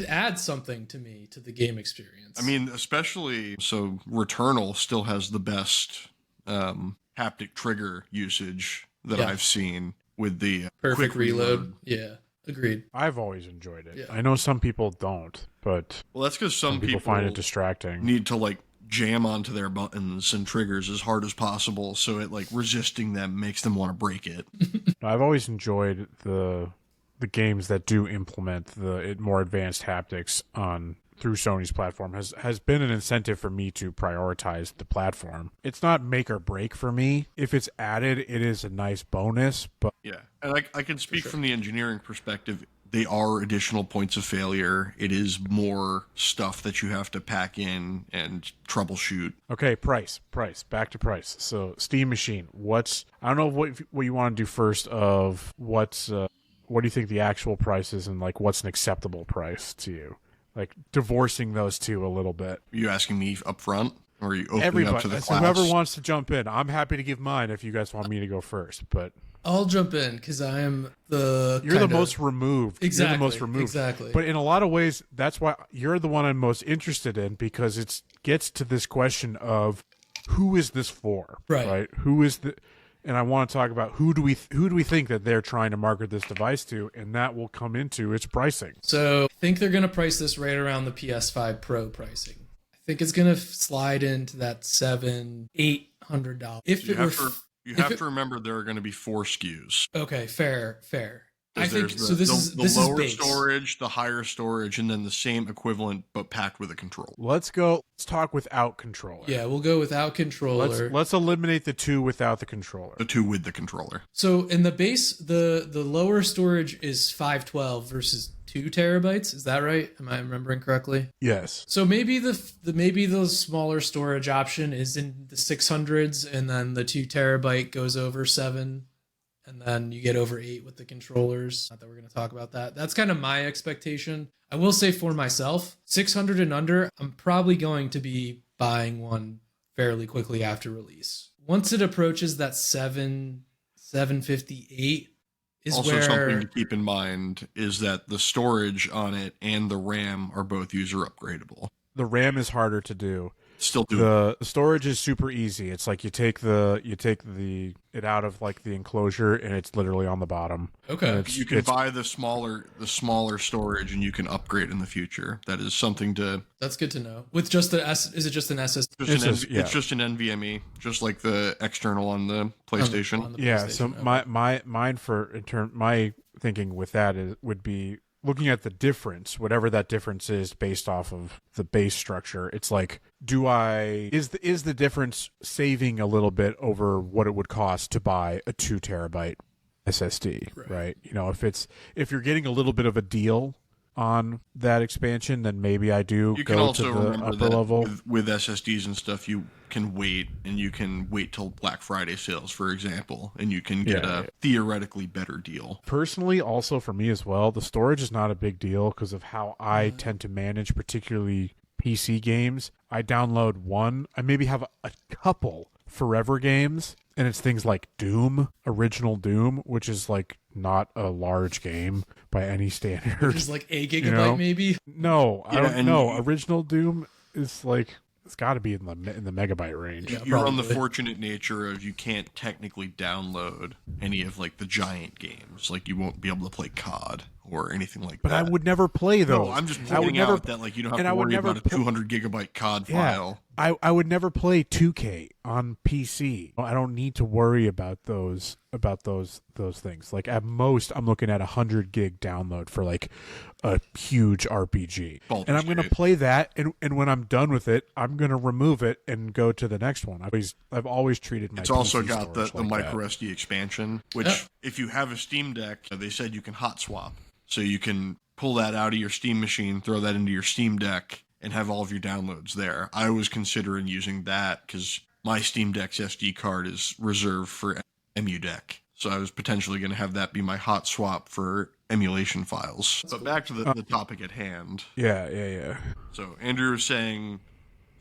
Speaker 3: adds something to me, to the game experience.
Speaker 2: I mean, especially, so Returnal still has the best haptic trigger usage that I've seen with the
Speaker 3: perfect
Speaker 2: quick
Speaker 3: reload. Yeah. Agreed.
Speaker 1: I've always enjoyed it.
Speaker 3: Yeah.
Speaker 1: I know some people don't, but
Speaker 2: that's because some people
Speaker 1: find it distracting.
Speaker 2: Need to like jam onto their buttons and triggers as hard as possible, so it like resisting them makes them want to break it.
Speaker 1: I've always enjoyed the games that do implement the more advanced haptics through Sony's platform. Has been an incentive for me to prioritize the platform. It's not make or break for me. If it's added, it is a nice bonus. But
Speaker 2: yeah, and I can speak from the engineering perspective. They are additional points of failure. It is more stuff that you have to pack in and troubleshoot.
Speaker 1: Okay, price. Back to price. So Steam machine. I don't know what you want to do first. Of what do you think the actual price is, and like what's an acceptable price to you? Like divorcing those two a little bit.
Speaker 2: Are you asking me up front, or are you opening up to the class?
Speaker 1: Whoever wants to jump in, I'm happy to give mine if you guys want me to go first. But
Speaker 3: I'll jump in because I am
Speaker 1: you're the most removed.
Speaker 3: Exactly.
Speaker 1: You're the most removed.
Speaker 3: Exactly.
Speaker 1: But in a lot of ways, that's why you're the one I'm most interested in, because it gets to this question of who is this for?
Speaker 3: Right.
Speaker 1: Who is the? And I want to talk about who do we think that they're trying to market this device to, and that will come into its pricing.
Speaker 3: So I think they're going to price this right around the PS5 Pro pricing. I think it's going to slide into that $700-800.
Speaker 2: You have to remember there are going to be 4 SKUs.
Speaker 3: Okay, fair. I think
Speaker 2: the,
Speaker 3: so. This is
Speaker 2: lower
Speaker 3: base
Speaker 2: storage, the higher storage, and then the same equivalent but packed with a controller.
Speaker 1: Let's talk without controller.
Speaker 3: Yeah, we'll go without controller.
Speaker 1: Let's eliminate the 2 without the controller.
Speaker 2: The 2 with the controller.
Speaker 3: So in the base, the lower storage is 512 versus 2 terabytes. Is that right? Am I remembering correctly?
Speaker 1: Yes.
Speaker 3: So maybe the smaller storage option is in the 600s, and then the 2 terabyte goes over 7. And then you get over 8 with the controllers. Not that we're going to talk about that. That's kind of my expectation. I will say for myself, 600 and under, I'm probably going to be buying one fairly quickly after release. Once it approaches that 758 is
Speaker 2: also
Speaker 3: where...
Speaker 2: something to keep in mind is that the storage on it and the RAM are both user upgradable.
Speaker 1: The RAM is harder to do.
Speaker 2: Still do
Speaker 1: the storage is super easy. It's like you take it out of like the enclosure and it's literally on the bottom.
Speaker 3: Okay.
Speaker 2: You can buy the smaller storage and you can upgrade in the future. That is something to.
Speaker 3: That's good to know. With just is it just an SSD?
Speaker 2: It's just an NVMe, just like the external on the PlayStation.
Speaker 3: On the
Speaker 1: yeah.
Speaker 3: PlayStation.
Speaker 1: So my thinking with that would be looking at the difference, whatever that difference is based off of the base structure. It's like, is the difference saving a little bit over what it would cost to buy a 2 terabyte SSD, right? You know, if you're getting a little bit of a deal on that expansion, then maybe I do
Speaker 2: you
Speaker 1: go
Speaker 2: can also
Speaker 1: to the
Speaker 2: remember
Speaker 1: upper
Speaker 2: that
Speaker 1: level.
Speaker 2: With SSDs and stuff, you can wait till Black Friday sales, for example, and you can get a theoretically better deal.
Speaker 1: Personally, also for me as well, the storage is not a big deal because of how I tend to manage, particularly PC games. I download one. I maybe have a couple forever games, and it's things like Doom, original Doom, which is like not a large game by any standard.
Speaker 3: Just like a gigabyte, maybe.
Speaker 1: No, I don't know. Original Doom is like, it's got to be in the megabyte range.
Speaker 2: Yeah, you're on the fortunate nature of you can't technically download any of like the giant games. Like you won't be able to play COD or anything like that.
Speaker 1: But I would never play those.
Speaker 2: No, I'm just pointing out that like you don't have to worry about a 200 gigabyte COD file.
Speaker 1: I would never play 2K on PC. I don't need to worry about those things. Like at most, I'm looking at 100 gig download for like a huge RPG, and I'm going to play that. And when I'm done with it, I'm going to remove it and go to the next one. I've always treated my.
Speaker 2: It's also
Speaker 1: PC
Speaker 2: got the
Speaker 1: like
Speaker 2: micro SD expansion, which if you have a Steam Deck, they said you can hot swap, so you can pull that out of your Steam machine, throw that into your Steam Deck, and have all of your downloads there. I was considering using that because my Steam Deck's SD card is reserved for EmuDeck. So I was potentially going to have that be my hot swap for emulation files. But back to the topic at hand.
Speaker 1: Yeah.
Speaker 2: So Andrew was saying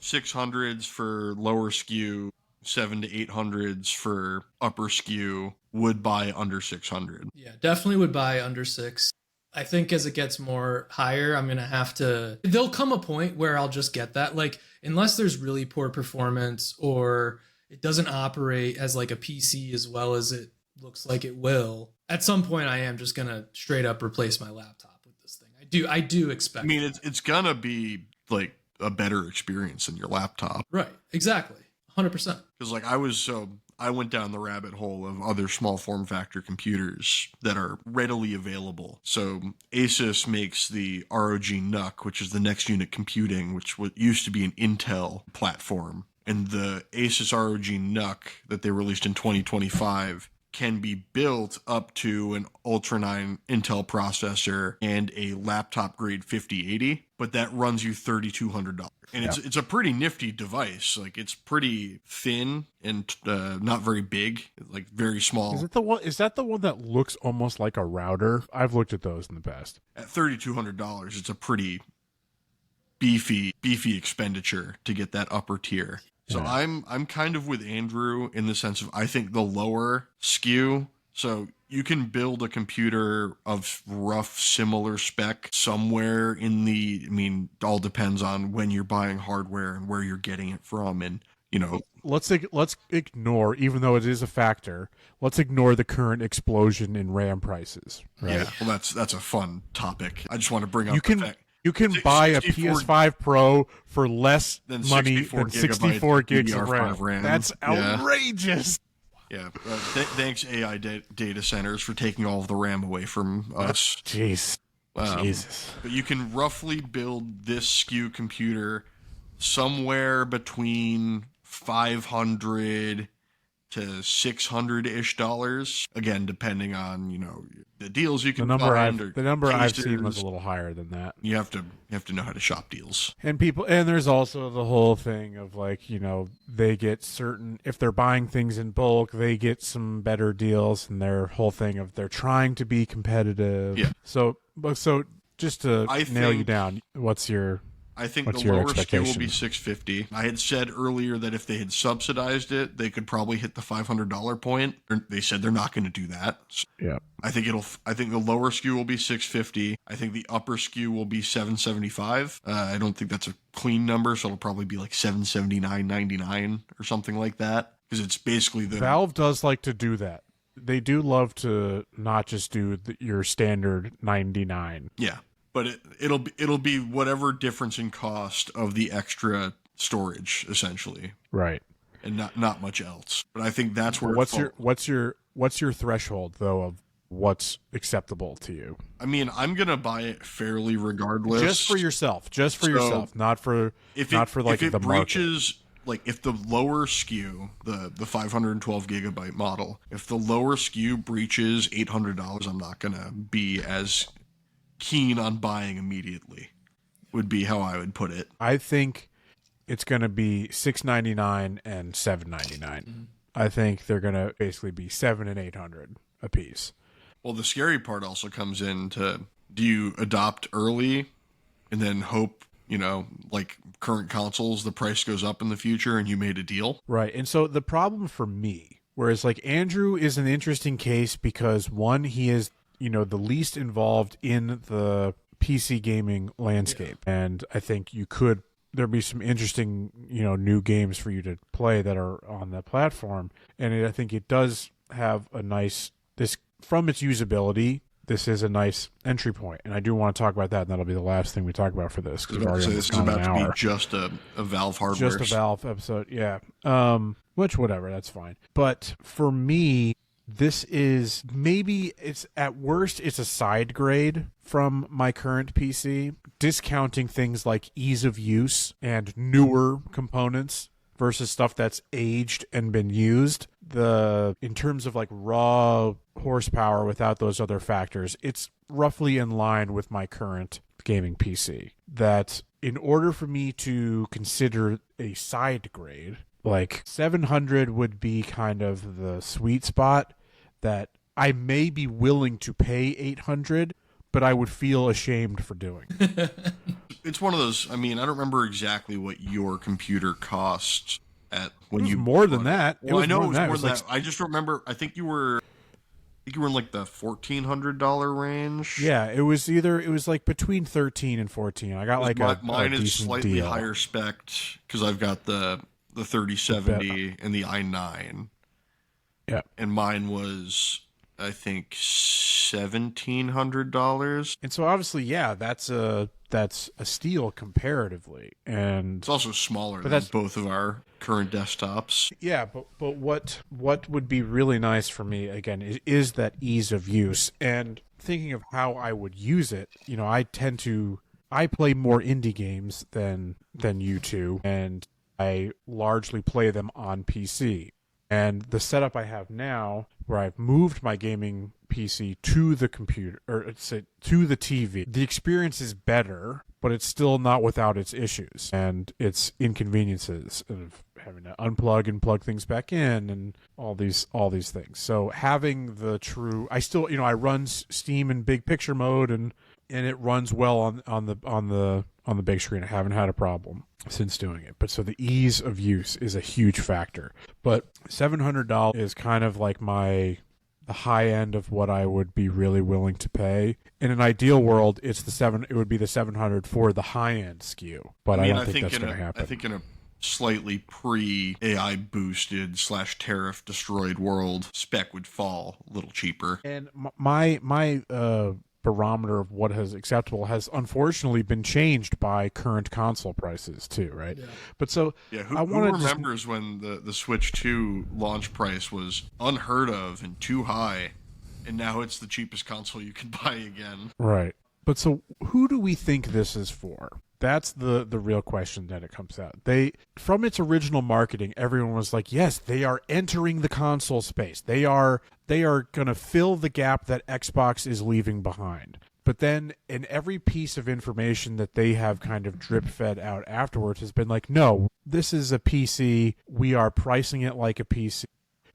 Speaker 2: 600s for lower SKU, 7 to 800s for upper SKU, would buy under 600.
Speaker 3: Yeah, definitely would buy under 6. I think as it gets more higher, I'm going to have to... There'll come a point where I'll just get that. Like, unless there's really poor performance or it doesn't operate as like a PC as well as it looks like it will, at some point I am just going to straight up replace my laptop with this thing. I do expect
Speaker 2: I mean, it's going to be like a better experience than your laptop.
Speaker 3: Right, exactly. 100%.
Speaker 2: Because like I went down the rabbit hole of other small form factor computers that are readily available. So Asus makes the ROG NUC, which is the next unit computing, which used to be an Intel platform. And the Asus ROG NUC that they released in 2025 can be built up to an Ultra 9 Intel processor and a laptop grade 5080, but that runs you $3,200. And it's a pretty nifty device. Like it's pretty thin and not very big, like very small.
Speaker 1: Is that the one that looks almost like a router? I've looked at those in the past.
Speaker 2: At $3,200, it's a pretty beefy expenditure to get that upper tier. So I'm kind of with Andrew in the sense of I think the lower SKU, so you can build a computer of rough similar spec somewhere in the, I mean, it all depends on when you're buying hardware and where you're getting it from and you know,
Speaker 1: let's ignore, even though it is a factor, let's ignore the current explosion in RAM prices. Right?
Speaker 2: Yeah, well, that's a fun topic. I just want to bring up the fact.
Speaker 1: You can buy a
Speaker 2: 64
Speaker 1: PS5 Pro for less
Speaker 2: than
Speaker 1: money
Speaker 2: 64
Speaker 1: than 64 gigs of
Speaker 2: DDR5
Speaker 1: RAM. That's outrageous.
Speaker 2: Yeah, thanks AI data centers for taking all of the RAM away from us.
Speaker 1: Jeez. Jesus.
Speaker 2: But you can roughly build this SKU computer somewhere between $500 to $600-ish. Again, depending on, you know, the deals you can find.
Speaker 1: The number I've seen was a little higher than that.
Speaker 2: You have to know how to shop deals.
Speaker 1: And there's also the whole thing of, like, you know, they get certain, if they're buying things in bulk, they get some better deals, and their whole thing of they're trying to be competitive.
Speaker 2: Yeah.
Speaker 1: So just to nail you down,
Speaker 2: I think
Speaker 1: what's
Speaker 2: the
Speaker 1: your
Speaker 2: lower SKU
Speaker 1: expectation?
Speaker 2: will be $650. I had said earlier that if they had subsidized it, they could probably hit the $500 point. They said they're not going to do that.
Speaker 1: Yeah.
Speaker 2: I think the lower SKU will be $650. I think the upper SKU will be $775. I don't think that's a clean number, so it'll probably be like $779.99 or something like that, because it's basically
Speaker 1: Valve does like to do that. They do love to not just do your standard 99.
Speaker 2: Yeah. But it'll be whatever difference in cost of the extra storage, essentially,
Speaker 1: right?
Speaker 2: And not much else. But I think that's where
Speaker 1: what's your threshhold, though, of what's acceptable to you?
Speaker 2: I mean, I'm gonna buy it fairly regardless,
Speaker 1: just for yourself, not for
Speaker 2: if
Speaker 1: the
Speaker 2: breaches.
Speaker 1: market.
Speaker 2: Like, if the lower SKU, the 512 gigabyte model, if the lower SKU breaches $800, I'm not gonna be as keen on buying immediately, would be how I would put it.
Speaker 1: I think it's going to be $699 and $799. Mm-hmm. I think they're going to basically be $700 and $800 a piece.
Speaker 2: Well, the scary part also comes into, do you adopt early and then hope, you know, like current consoles, the price goes up in the future and you made a deal?
Speaker 1: Right. And so the problem for me, whereas like Andrew is an interesting case because, one, he is, you know, the least involved in the PC gaming landscape. Yeah. And I think there'd be some interesting, you know, new games for you to play that are on the platform. And I think it does have from its usability, this is a nice entry point. And I do want to talk about that, and that'll be the last thing we talk about for this.
Speaker 2: So this is about to be just a Valve hardware.
Speaker 1: Just a Valve episode, yeah. Which, whatever, that's fine. But for me, this is at worst, it's a side grade from my current PC, discounting things like ease of use and newer components versus stuff that's aged and been used. In terms of like raw horsepower without those other factors, it's roughly in line with my current gaming PC. That in order for me to consider a side grade, like 700 would be kind of the sweet spot that I may be willing to pay 800, but I would feel ashamed for doing.
Speaker 2: It's one of those, I mean, I don't remember exactly what your computer cost at when you
Speaker 1: more than that.
Speaker 2: Well, I know it was more than that. I just remember, I think you were in like the $1,400 range.
Speaker 1: Yeah, it was like between 13 and 14. I got like
Speaker 2: mine
Speaker 1: a
Speaker 2: is slightly
Speaker 1: deal.
Speaker 2: higher spec because I've got the 3070 and the i9.
Speaker 1: Yeah,
Speaker 2: and mine was, I think, $1,700.
Speaker 1: And so obviously, yeah, that's a steal comparatively, and
Speaker 2: it's also smaller than both of our current desktops.
Speaker 1: Yeah, but what would be really nice for me again is that ease of use, and thinking of how I would use it. You know, I play more indie games than you two, and I largely play them on PC. And the setup I have now, where I've moved my gaming PC to the computer, or to the TV, the experience is better, but it's still not without its issues and its inconveniences of having to unplug and plug things back in and all these things. So having I run Steam in big picture mode, and it runs well on the big screen. I haven't had a problem since doing it. But so the ease of use is a huge factor. But $700 is kind of like the high end of what I would be really willing to pay. In an ideal world, it would be the $700 for the high end SKU. But I don't think that's going to happen.
Speaker 2: I think in a slightly pre-AI boosted / tariff destroyed world, spec would fall a little cheaper.
Speaker 1: And my barometer of what is acceptable has unfortunately been changed by current console prices too, right?
Speaker 3: Yeah.
Speaker 1: But so
Speaker 2: Yeah,
Speaker 1: I
Speaker 2: who
Speaker 1: want to
Speaker 2: remembers when the Switch 2 launch price was unheard of and too high, and now it's the cheapest console you can buy again.
Speaker 1: right. But so who do we think this is for? That's the real question that it comes out. From its original marketing, everyone was like, yes, they are entering the console space. They are going to fill the gap that Xbox is leaving behind. But then in every piece of information that they have kind of drip fed out afterwards has been like, no, this is a PC. We are pricing it like a PC.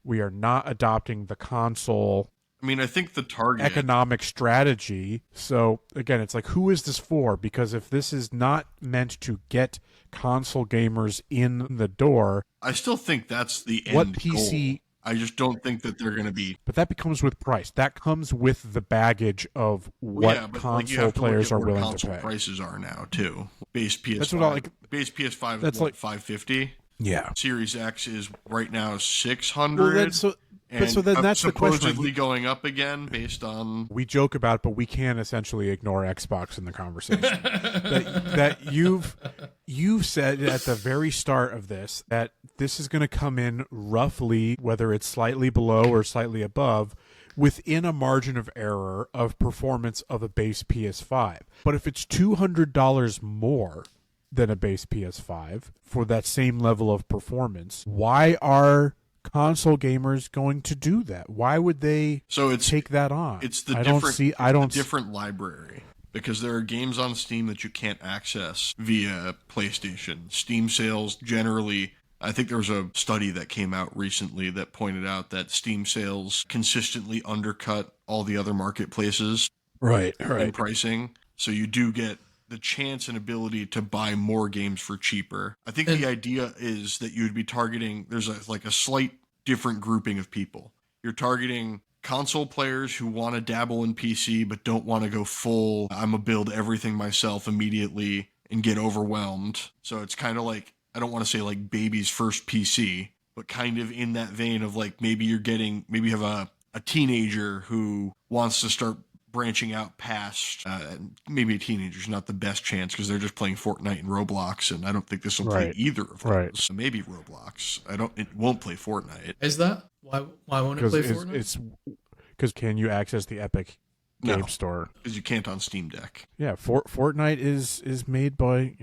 Speaker 1: We are not adopting the console
Speaker 2: I mean, I think the target
Speaker 1: economic strategy. So again, it's like, who is this for? Because if this is not meant to get console gamers in the door,
Speaker 2: I still think that's the end
Speaker 1: what PC
Speaker 2: goal. I just don't think that they're going to be.
Speaker 1: but that becomes with price. That comes with the baggage of what
Speaker 2: Yeah, but
Speaker 1: console
Speaker 2: like you have to
Speaker 1: players
Speaker 2: look
Speaker 1: are
Speaker 2: at where
Speaker 1: willing
Speaker 2: console
Speaker 1: to pay.
Speaker 2: prices are now too. Base PS5,
Speaker 1: That's what I like.
Speaker 2: base PS5
Speaker 1: That's
Speaker 2: is
Speaker 1: like-
Speaker 2: 550.
Speaker 1: Yeah.
Speaker 2: Series X is right now 600.
Speaker 1: Well, then, so then that's the question.
Speaker 2: Supposedly going up again based on.
Speaker 1: We joke about it, but we can essentially ignore Xbox in the conversation. that you've said at the very start of this that this is going to come in roughly, whether it's slightly below or slightly above, within a margin of error of performance of a base PS5. But if it's $200 more than a base PS5 for that same level of performance, why are console gamers going to do that? Why would they take that on?
Speaker 2: It's the different library, because there are games on Steam that you can't access via PlayStation. Steam sales generally, I think there was a study that came out recently that pointed out that Steam sales consistently undercut all the other marketplaces in pricing. So you do get the chance and ability to buy more games for cheaper. I think the idea is that you would be targeting, there's a slight different grouping of people. You're targeting console players who want to dabble in PC but don't want to go full, I'm going to build everything myself immediately and get overwhelmed. So it's kind of like, I don't want to say like baby's first PC, but kind of in that vein of like maybe you have a teenager who wants to start branching out past, maybe a teenager's not the best chance because they're just playing Fortnite and Roblox, and I don't think this will play either of those. So maybe Roblox. It won't play Fortnite.
Speaker 3: Is that? Why won't it play Fortnite?
Speaker 1: It's because can you access the Epic Game Store?
Speaker 2: Because you can't on Steam Deck.
Speaker 1: Yeah, Fortnite is made by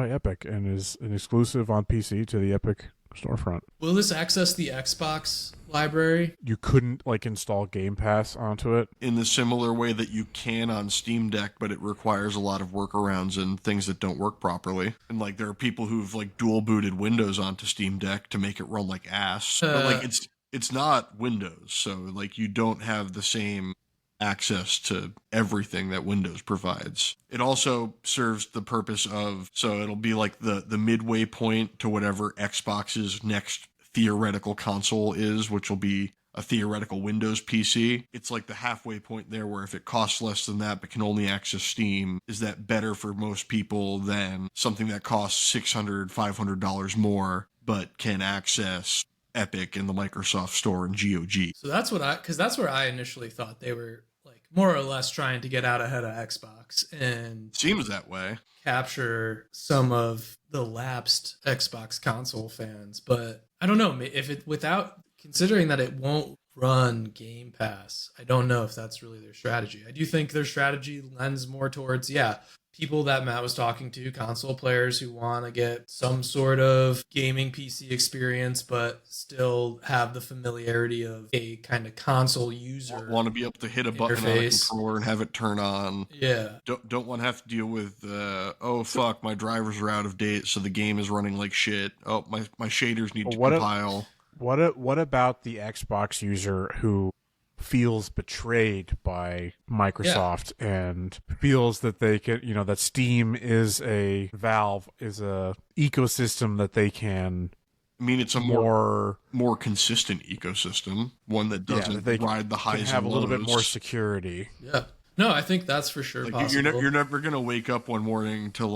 Speaker 1: Epic and is an exclusive on PC to the Epic storefront.
Speaker 3: Will this access the Xbox library?
Speaker 1: You couldn't install Game Pass onto it
Speaker 2: in the similar way that you can on Steam Deck, but it requires a lot of workarounds and things that don't work properly. And there are people who've dual booted Windows onto Steam Deck to make it run like ass. But it's not Windows, so you don't have the same access to everything that Windows provides. It also serves the purpose of, so it'll be the midway point to whatever Xbox's next theoretical console is, which will be a theoretical Windows PC. It's the halfway point there where if it costs less than that but can only access Steam, is that better for most people than something that costs $600, $500 more but can access Epic and the Microsoft Store and GOG.
Speaker 3: So that's where I initially thought they were more or less trying to get out ahead of Xbox and
Speaker 2: seems that way,
Speaker 3: capture some of the lapsed Xbox console fans. But I don't know if it, without considering that it won't run Game Pass, I don't know if that's really their strategy. I do think their strategy lends more towards, people that Matt was talking to, console players who want to get some sort of gaming PC experience, but still have the familiarity of a kind of console user.
Speaker 2: Want to be able to hit a button on a controller and have it turn on.
Speaker 3: Yeah.
Speaker 2: Don't want to have to deal with, oh fuck, my drivers are out of date, so the game is running like shit. Oh, my shaders need to compile.
Speaker 1: What about the Xbox user who feels betrayed by Microsoft and feels that they can, that Steam is a Valve is a ecosystem that they can.
Speaker 2: I mean, it's a more consistent ecosystem, one that doesn't ride the highs and lows. Have a little bit
Speaker 1: more security.
Speaker 3: Yeah. No, I think that's for sure possible.
Speaker 2: You're never gonna wake up one morning to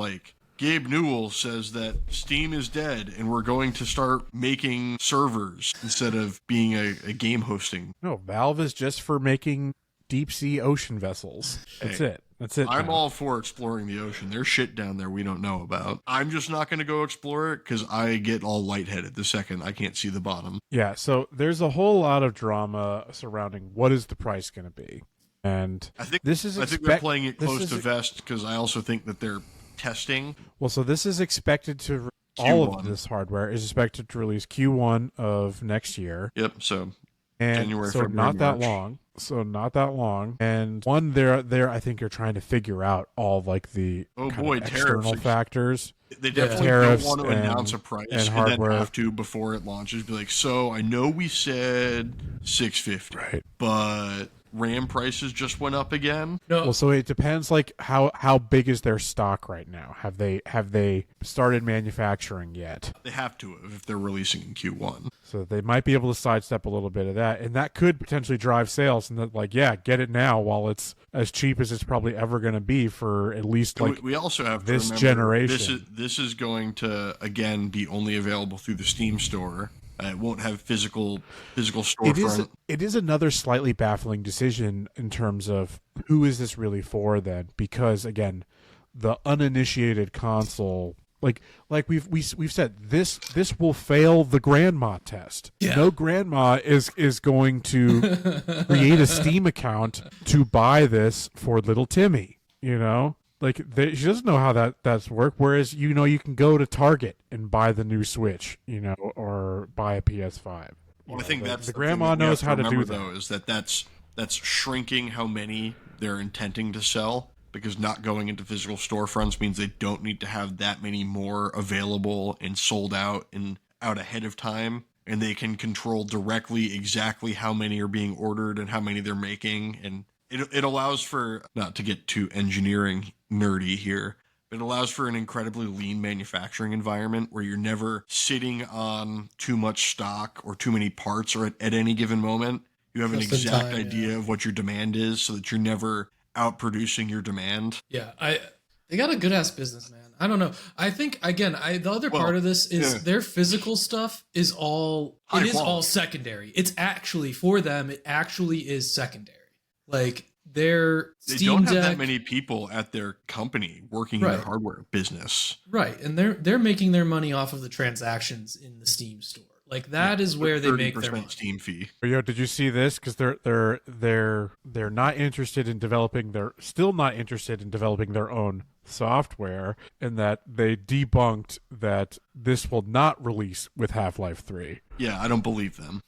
Speaker 2: Gabe Newell says that Steam is dead and we're going to start making servers instead of being a game hosting.
Speaker 1: No, Valve is just for making deep sea ocean vessels. That's it. That's it.
Speaker 2: I'm
Speaker 1: now.
Speaker 2: all for exploring the ocean. There's shit down there we don't know about. I'm just not going to go explore it because I get all lightheaded the second I can't see the bottom.
Speaker 1: Yeah, so there's a whole lot of drama surrounding what is the price going to be. And
Speaker 2: I think
Speaker 1: this is
Speaker 2: I think they're playing it close to vest because I also think that they're testing.
Speaker 1: Well, so this is expected to all of this hardware is expected to release Q1 of next year.
Speaker 2: Yep. So
Speaker 1: and
Speaker 2: January,
Speaker 1: so
Speaker 2: February,
Speaker 1: not that
Speaker 2: March.
Speaker 1: long. So not that long. And one, they're I think you're trying to figure out all like the external factors.
Speaker 2: They definitely don't want to announce a price and then have to before it launches. Be like, so I know we said $650,
Speaker 1: right?
Speaker 2: But RAM prices just went up again.
Speaker 3: No.
Speaker 1: Well, so it depends. Like how big is their stock right now? Have they started manufacturing yet?
Speaker 2: They have to if they're releasing in Q1.
Speaker 1: So they might be able to sidestep a little bit of that, and that could potentially drive sales. And that, like, yeah, get it now while it's as cheap as it's probably ever going to be for at least like
Speaker 2: we also have
Speaker 1: this
Speaker 2: to
Speaker 1: generation.
Speaker 2: This is going to again be only available through the Steam store. It won't have physical storefront.
Speaker 1: It is another slightly baffling decision in terms of who is this really for then? Because again, the uninitiated console, like we've said, this will fail the grandma test.
Speaker 3: Yeah.
Speaker 1: No grandma is going to create a Steam account to buy this for little Timmy. You know. Like, she doesn't know how that's work. Whereas, you know, you can go to Target and buy the new Switch, you know, or buy a PS5.
Speaker 2: Well, I think that's
Speaker 1: the grandma knows how to do that.
Speaker 2: Though, is that's shrinking how many they're intending to sell, because not going into physical storefronts means they don't need to have that many more available and sold out and out ahead of time, and they can control directly exactly how many are being ordered and how many they're making. And it allows for, not to get too engineering nerdy here, but it allows for an incredibly lean manufacturing environment where you're never sitting on too much stock or too many parts or at any given moment. You have an exact idea of what your demand is so that you're never outproducing your demand.
Speaker 3: Yeah, they got a good ass business, man. I don't know. I think again, the other part of this is their physical stuff is all all secondary. It's actually for them. It actually is secondary. Like their Steam
Speaker 2: don't have
Speaker 3: Deck,
Speaker 2: that many people at their company working in their hardware business,
Speaker 3: right? And they're making their money off of the transactions in the Steam store. Like that is where they make their money.
Speaker 2: Steam fee.
Speaker 1: Yo, did you see this? Because they're not interested in developing. They're still not interested in developing their own software, and that they debunked that this will not release with Half-Life 3.
Speaker 2: Yeah, I don't believe them.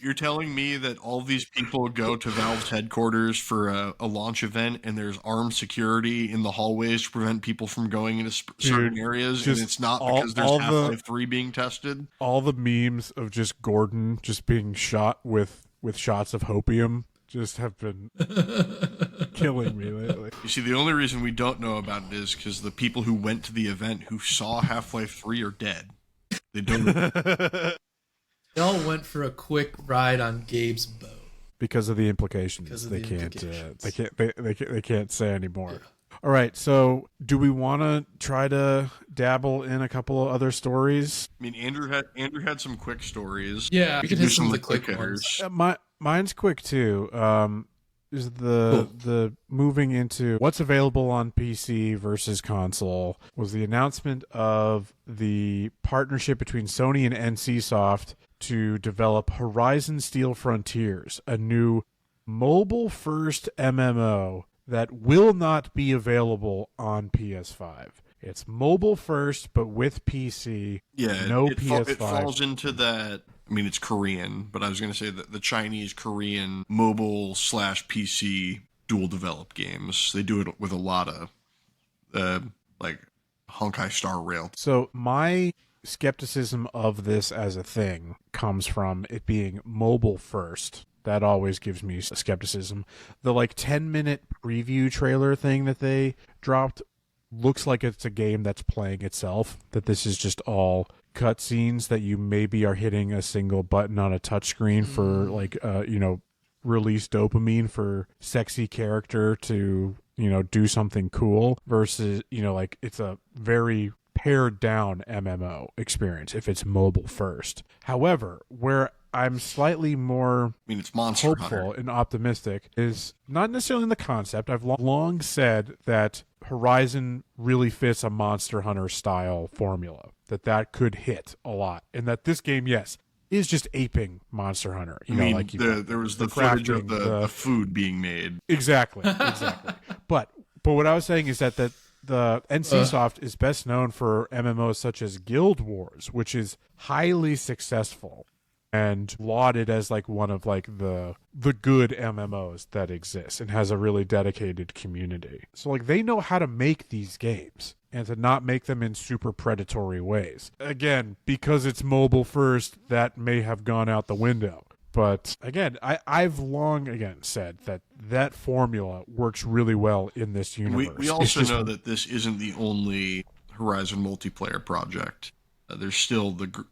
Speaker 2: You're telling me that all these people go to Valve's headquarters for a launch event and there's armed security in the hallways to prevent people from going into certain areas, and it's not because there's Half-Life 3 being tested?
Speaker 1: All the memes of just Gordon just being shot with shots of hopium just have been killing me lately.
Speaker 2: You see, the only reason we don't know about it is because the people who went to the event who saw Half-Life 3 are dead. They don't.
Speaker 3: They all went for a quick ride on Gabe's boat
Speaker 1: because of the implications. They can't say anymore. Yeah. All right, so do we want to try to dabble in a couple of other stories?
Speaker 2: I mean, Andrew had some quick stories.
Speaker 3: Yeah, we can do some of the quick
Speaker 2: hitters.
Speaker 1: Mine's quick too. Is the moving into what's available on PC versus console was the announcement of the partnership between Sony and NCSoft to develop Horizon Steel Frontiers, a new mobile-first MMO that will not be available on PS5. It's mobile first, but with PC.
Speaker 2: Yeah,
Speaker 1: no PS5.
Speaker 2: It falls into that. I mean, it's Korean, but I was going to say that the Chinese-Korean mobile/PC dual developed games. They do it with a lot of like Honkai Star Rail. So
Speaker 1: my skepticism of this as a thing comes from it being mobile first. That always gives me skepticism. The 10-minute preview trailer thing that they dropped looks like it's a game that's playing itself, that this is just all cutscenes that you maybe are hitting a single button on a touchscreen for release dopamine for sexy character to do something cool versus, like it's a very pared down MMO experience if it's mobile first. However, where I'm slightly more
Speaker 2: it's Monster
Speaker 1: hopeful
Speaker 2: Hunter.
Speaker 1: and optimistic is not necessarily in the concept. I've long said that Horizon really fits a Monster Hunter style formula, that could hit a lot, and that this game, yes, is just aping Monster Hunter.
Speaker 2: There was the footage of the food being made.
Speaker 1: Exactly. But what I was saying is that the NCSoft is best known for MMOs such as Guild Wars, which is highly successful and lauded as like one of like the good MMOs that exists and has a really dedicated community. So like they know how to make these games and to not make them in super predatory ways. Again, because it's mobile first, that may have gone out the window. But again, I've long said that formula works really well in this universe.
Speaker 2: We also know that this isn't the only Horizon multiplayer project. There's still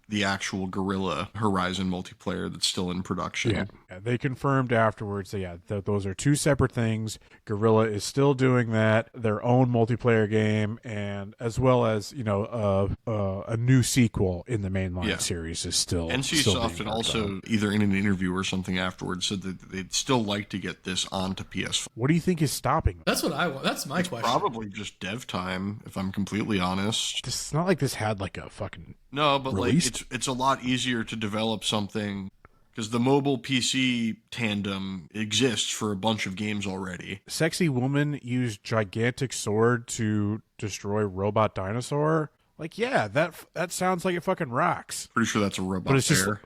Speaker 2: the actual Guerrilla Horizon multiplayer that's still in production.
Speaker 1: Yeah, they confirmed afterwards that those are two separate things. Guerrilla is still doing that, their own multiplayer game, and as well as a new sequel in the mainline series is still.
Speaker 2: NCSoft had also either in an interview or something afterwards said that they'd still like to get this onto PS4.
Speaker 1: What do you think is stopping them?
Speaker 3: That's what I want. That's my question.
Speaker 2: Probably just dev time, if I'm completely honest.
Speaker 1: It's not like this had like a fucking.
Speaker 2: No, but
Speaker 1: released?
Speaker 2: like it's a lot easier to develop something because the mobile PC tandem exists for a bunch of games already.
Speaker 1: Sexy woman used gigantic sword to destroy robot dinosaur. Like, yeah, that sounds like it fucking rocks.
Speaker 2: Pretty sure that's a robot
Speaker 1: but it's
Speaker 2: bear.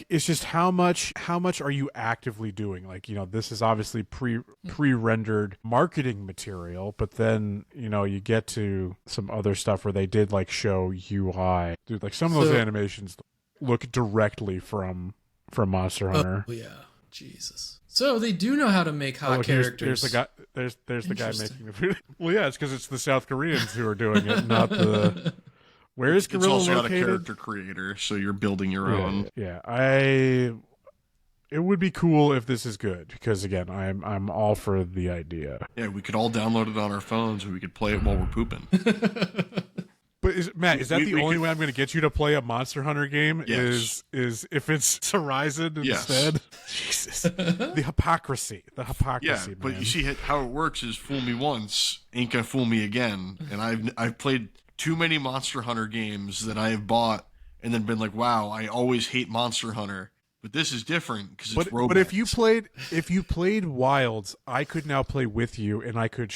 Speaker 1: It's just how much are you actively doing? Like, this is obviously pre-rendered marketing material, but then, you get to some other stuff where they did like show UI. Dude, like some of those animations look directly from Monster Hunter.
Speaker 3: Oh yeah. Jesus. So they do know how to make hot characters.
Speaker 1: There's the guy. There's the guy making the food. Well, yeah, it's because it's the South Koreans who are doing it, not the. Where is Guerrilla
Speaker 2: located? It's also
Speaker 1: located?
Speaker 2: got a character creator, so you're building your own.
Speaker 1: Yeah, it would be cool if this is good because again, I'm all for the idea.
Speaker 2: Yeah, we could all download it on our phones and we could play it while we're pooping.
Speaker 1: But is that the only way I'm going to get you to play a Monster Hunter game?
Speaker 2: Yes.
Speaker 1: Is if it's Horizon instead? Jesus, the hypocrisy.
Speaker 2: Yeah,
Speaker 1: man.
Speaker 2: but you see how it works is fool me once, ain't gonna fool me again. And I've played too many Monster Hunter games that I have bought and then been like, wow, I always hate Monster Hunter. But this is different because it's robots.
Speaker 1: But if you played Wilds, I could now play with you, and I could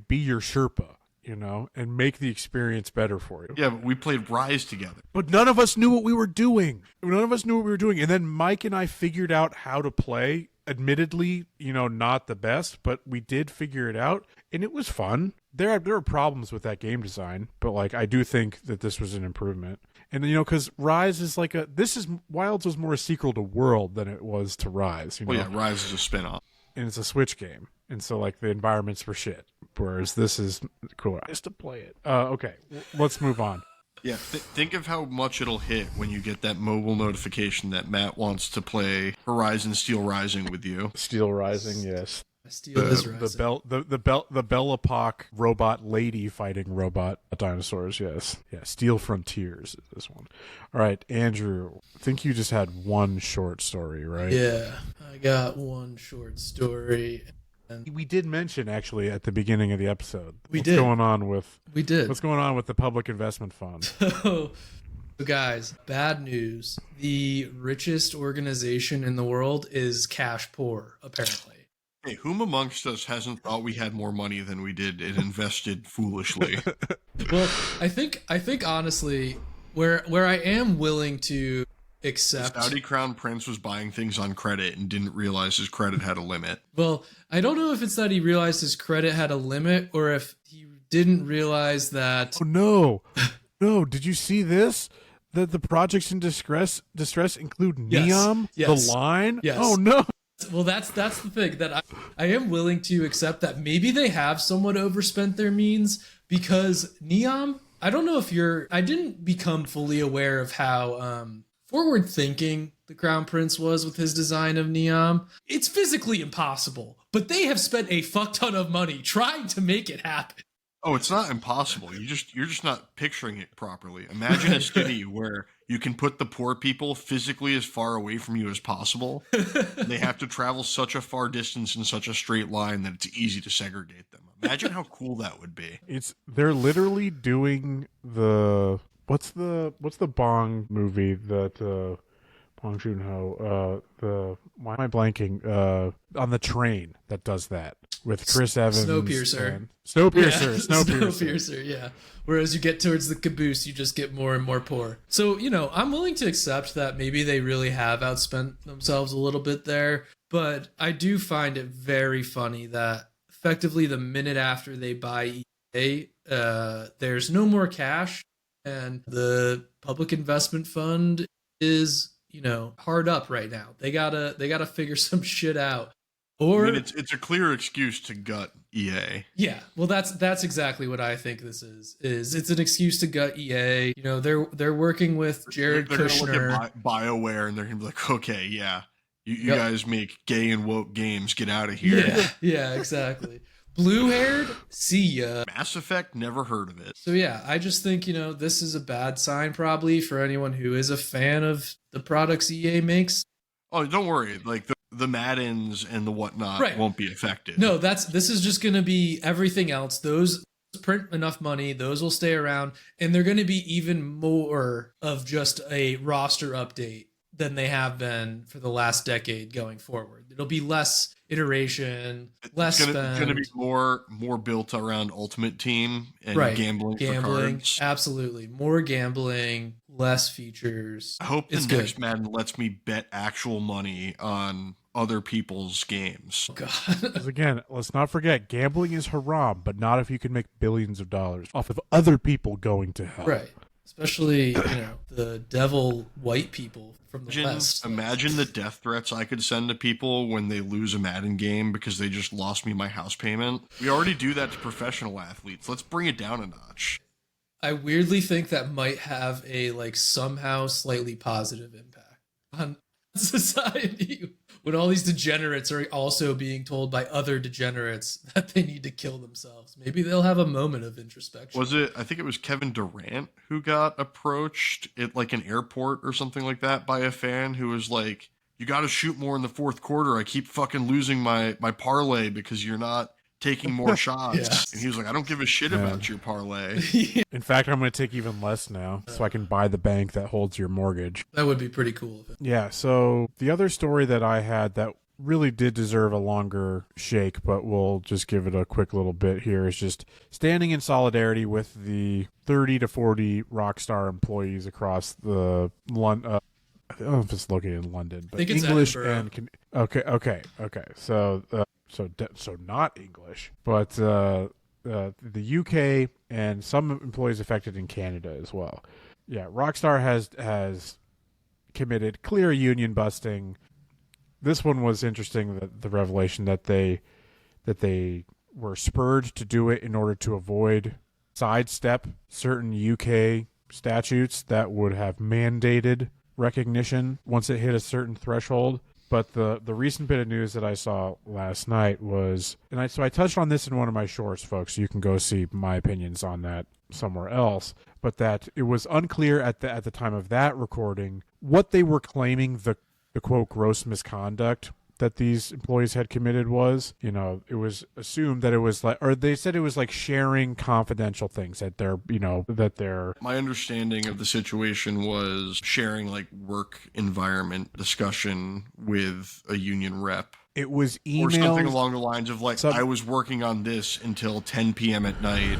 Speaker 1: be your Sherpa. And make the experience better for you.
Speaker 2: Yeah, but we played Rise together.
Speaker 1: But none of us knew what we were doing. And then Mike and I figured out how to play. Admittedly, not the best, but we did figure it out, and it was fun. There are problems with that game design, but like I do think that this was an improvement. And because Rise is like Wilds was more a sequel to World than it was to Rise.
Speaker 2: Well, yeah, Rise is a spin-off.
Speaker 1: And it's a Switch game, and so like the environments were shit. Whereas this is cool. Just to play it. Okay, let's move on.
Speaker 2: Yeah, think of how much it'll hit when you get that mobile notification that Matt wants to play Horizon Steel Rising with you.
Speaker 1: Steel Rising, yes.
Speaker 3: Steel is rising.
Speaker 1: The Belle Epoque robot lady fighting robot dinosaurs, yes. Yeah, Steel Frontiers is this one. All right, Andrew, I think you just had one short story, right?
Speaker 3: Yeah, I got one short story.
Speaker 1: We did mention actually at the beginning of the episode what's
Speaker 3: did.
Speaker 1: going on with
Speaker 3: what's
Speaker 1: going on with the Public Investment Fund.
Speaker 3: So guys, bad news. The richest organization in the world is cash poor, apparently.
Speaker 2: Hey, whom amongst us hasn't thought we had more money than we did and invested foolishly?
Speaker 3: Well, I think honestly, where I am willing to accept.
Speaker 2: The Saudi Crown Prince was buying things on credit and didn't realize his credit had a limit.
Speaker 3: Well, I don't know if it's that he realized his credit had a limit or if he didn't realize that.
Speaker 1: Oh no! No, did you see this? That the projects in distress include Neom,
Speaker 3: Yes.
Speaker 1: the line.
Speaker 3: Yes.
Speaker 1: Oh no!
Speaker 3: Well, that's the thing that I am willing to accept that maybe they have somewhat overspent their means because Neom. I don't know if I didn't become fully aware of how forward thinking the Crown Prince was with his design of Neom. It's physically impossible but they have spent a fuck ton of money trying to make it happen.
Speaker 2: Oh, it's not impossible. You're just not picturing it properly. Imagine a city where you can put the poor people physically as far away from you as possible. They have to travel such a far distance in such a straight line that it's easy to segregate them. Imagine how cool that would be.
Speaker 1: They're literally doing the what's the Bong movie that Bong Joon-ho why am I blanking on the train that does that with Chris Evans?
Speaker 3: Snowpiercer.
Speaker 1: Snowpiercer.
Speaker 3: Yeah. Whereas you get towards the caboose, you just get more and more poor. So, I'm willing to accept that maybe they really have outspent themselves a little bit there, but I do find it very funny that effectively the minute after they buy EA, there's no more cash, and the public investment fund is, hard up right now. They gotta figure some shit out. Or
Speaker 2: I mean, it's a clear excuse to gut EA.
Speaker 3: Yeah, well, that's exactly what I think this is. It's an excuse to gut EA. They're working with Jared Kushner.
Speaker 2: Gonna look at BioWare and they're gonna be like, okay, yeah, you guys make gay and woke games. Get out of here.
Speaker 3: Yeah, exactly. Blue-haired, see ya.
Speaker 2: Mass Effect, never heard of it.
Speaker 3: So yeah, I just think, this is a bad sign probably for anyone who is a fan of the products EA makes.
Speaker 2: Oh, don't worry. Like the Maddens and the whatnot won't be affected.
Speaker 3: No, this is just going to be everything else. Those print enough money, those will stay around, and they're going to be even more of just a roster update than they have been for the last decade going forward. It'll be less iteration, less spend.
Speaker 2: It's going to be more built around Ultimate Team and gambling for cards.
Speaker 3: Absolutely. More gambling, less features.
Speaker 2: I hope the next Madden lets me bet actual money on other people's games.
Speaker 3: Oh, God.
Speaker 1: Because again, let's not forget, gambling is haram, but not if you can make billions of dollars off of other people going to hell.
Speaker 3: Right. Especially, the devil white people from the West.
Speaker 2: Imagine the death threats I could send to people when they lose a Madden game because they just lost me my house payment. We already do that to professional athletes. Let's bring it down a notch.
Speaker 3: I weirdly think that might have a somehow slightly positive impact on society when all these degenerates are also being told by other degenerates that they need to kill themselves. Maybe they'll have a moment of introspection.
Speaker 2: I think it was Kevin Durant who got approached at an airport or something like that by a fan who was like, you got to shoot more in the fourth quarter. I keep fucking losing my parlay because you're not taking more shots.
Speaker 3: Yes.
Speaker 2: And he was like, I don't give a shit about your parlay.
Speaker 1: In fact, I'm going to take even less now so I can buy the bank that holds your mortgage.
Speaker 3: That would be pretty cool.
Speaker 1: Yeah, so the other story that I had that really did deserve a longer shake, but we'll just give it a quick little bit here, is just standing in solidarity with the 30 to 40 Rockstar employees across the London. I don't know if it's located in London, but English and okay. So not English, but the UK and some employees affected in Canada as well. Yeah, Rockstar has committed clear union busting. This one was interesting, the revelation that they were spurred to do it in order to avoid sidestep certain UK statutes that would have mandated recognition once it hit a certain threshold. But the recent bit of news that I saw last night was, so I touched on this in one of my shorts, folks, so you can go see my opinions on that somewhere else, but that it was unclear at the time of that recording what they were claiming the quote gross misconduct that these employees had committed was. It was assumed that it was they said it was sharing confidential things that they're
Speaker 2: My understanding of the situation was sharing work environment discussion with a union rep.
Speaker 1: It was emails
Speaker 2: or something along the lines of I was working on this until 10 p.m. at night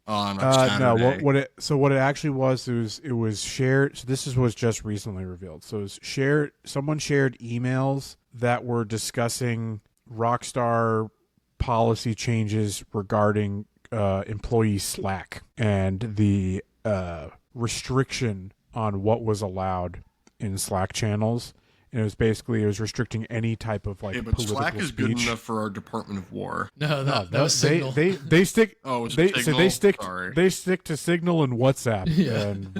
Speaker 2: on a Saturday.
Speaker 1: No, what it actually was it was shared. So this was just recently revealed. So it was shared. Someone shared emails that were discussing Rockstar policy changes regarding employee Slack and the restriction on what was allowed in Slack channels. And it was restricting any type of
Speaker 2: but
Speaker 1: political
Speaker 2: Slack is
Speaker 1: speech.
Speaker 2: Good enough for our Department of War.
Speaker 3: No, that was Signal.
Speaker 1: They stick.
Speaker 2: Oh,
Speaker 1: Signal?
Speaker 2: Sorry.
Speaker 1: They stick to Signal and WhatsApp and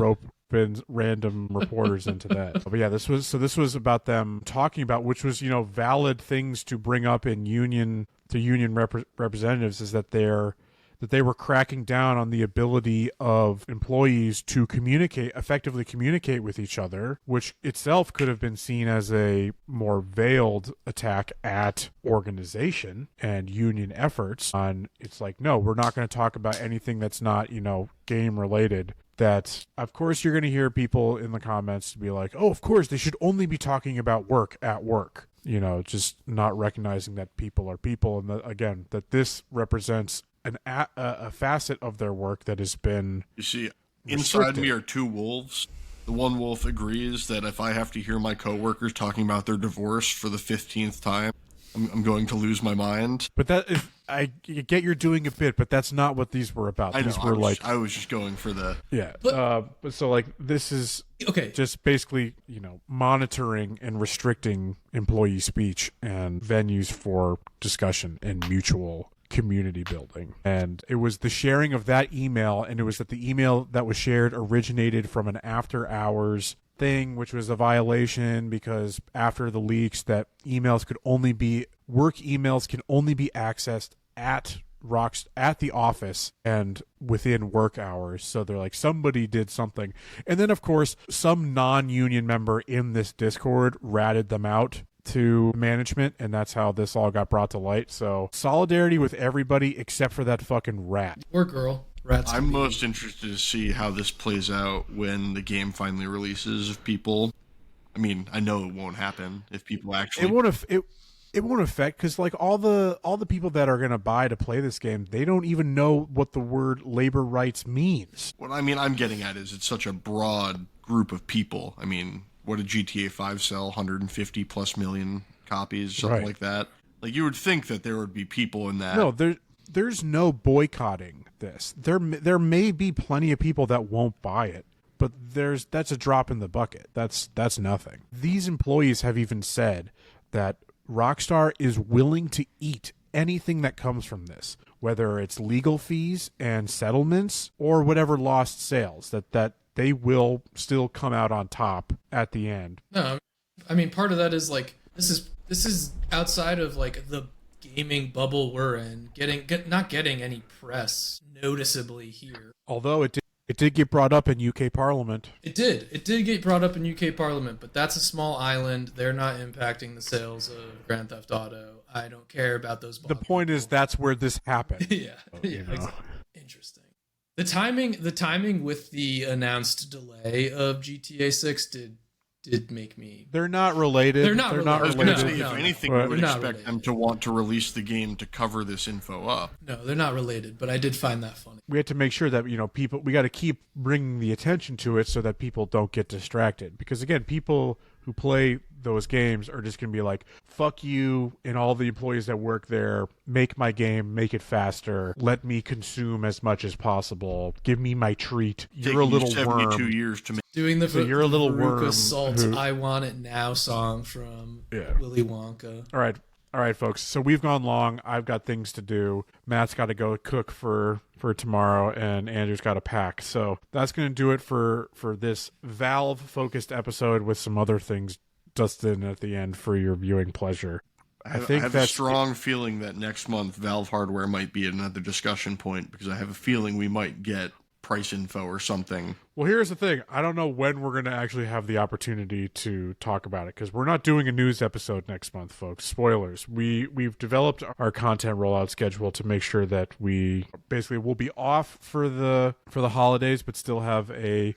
Speaker 1: spin random reporters into that. But yeah, this was about them talking about, which was, valid things to bring up in union representatives, is that they were cracking down on the ability of employees to effectively communicate with each other, which itself could have been seen as a more veiled attack at organization and union efforts. It's like, no, we're not going to talk about anything that's not, game related. That, of course, you're going to hear people in the comments be like, oh, of course, they should only be talking about work at work. Just not recognizing that people are people, and again, that this represents a facet of their work that has been
Speaker 2: You see,
Speaker 1: restricted.
Speaker 2: Inside me are two wolves. The one wolf agrees that if I have to hear my coworkers talking about their divorce for the 15th time, I'm going to lose my mind.
Speaker 1: But I get you're doing a bit, but that's not what these were about.
Speaker 2: I know,
Speaker 1: These were
Speaker 2: I was just going for the...
Speaker 1: Yeah. But so, this is just basically, monitoring and restricting employee speech and venues for discussion and mutual community building. And it was the sharing of that email, and it was that the email that was shared originated from an after hours thing, which was a violation because after the leaks that work emails can only be accessed at the office and within work hours. So they're like, somebody did something. And then of course some non-union member in this Discord ratted them out to management, and that's how this all got brought to light. So solidarity with everybody except for that fucking rat
Speaker 3: or girl.
Speaker 2: I'm most interested to see how this plays out when the game finally releases. If people, I mean, I know it won't happen if people actually.
Speaker 1: It won't affect, because all the people that are going to buy to play this game, they don't even know what the word labor rights means.
Speaker 2: What I'm getting at is it's such a broad group of people. I mean, what did GTA 5 sell? 150 plus million copies, something like that. Like, you would think that there would be people in that.
Speaker 1: No, there's no boycotting this. There may be plenty of people that won't buy it, but that's a drop in the bucket. That's nothing. These employees have even said that Rockstar is willing to eat anything that comes from this, whether it's legal fees and settlements or whatever lost sales, that they will still come out on top at the end.
Speaker 3: No, I mean, part of that is this is outside of the gaming bubble we're in, not getting any press noticeably here.
Speaker 1: Although it did get brought up in UK Parliament.
Speaker 3: It did get brought up in UK Parliament, but that's a small island. They're not impacting the sales of Grand Theft Auto. I don't care about those.
Speaker 1: The point is that's where this happened.
Speaker 3: Yeah, exactly. Interesting. The timing with the announced delay of GTA 6 did make me...
Speaker 1: They're not related.
Speaker 3: They're not related.
Speaker 2: If anything, we would expect them to want to release the game to cover this info up.
Speaker 3: No, they're not related, but I did find that funny.
Speaker 1: We had to make sure that, we got to keep bringing the attention to it so that people don't get distracted. Because, again, people who play those games are just going to be like, fuck you and all the employees that work there, make my game, make it faster, let me consume as much as possible, give me my treat. You're a little 72
Speaker 2: worm. Years to make.
Speaker 3: Doing the
Speaker 1: you're a little worm
Speaker 3: Salt I Want It Now song from Willy Wonka.
Speaker 1: All right, folks. So we've gone long. I've got things to do. Matt's got to go cook for tomorrow, and Andrew's got to pack. So that's going to do it for this Valve-focused episode with some other things just in at the end for your viewing pleasure.
Speaker 2: I have a strong feeling that next month Valve hardware might be another discussion point, because I have a feeling we might get price info or something.
Speaker 1: Well, here's the thing. I don't know when we're going to actually have the opportunity to talk about it, because we're not doing a news episode next month, folks. Spoilers. We've developed our content rollout schedule to make sure that we basically will be off for the holidays, but still have a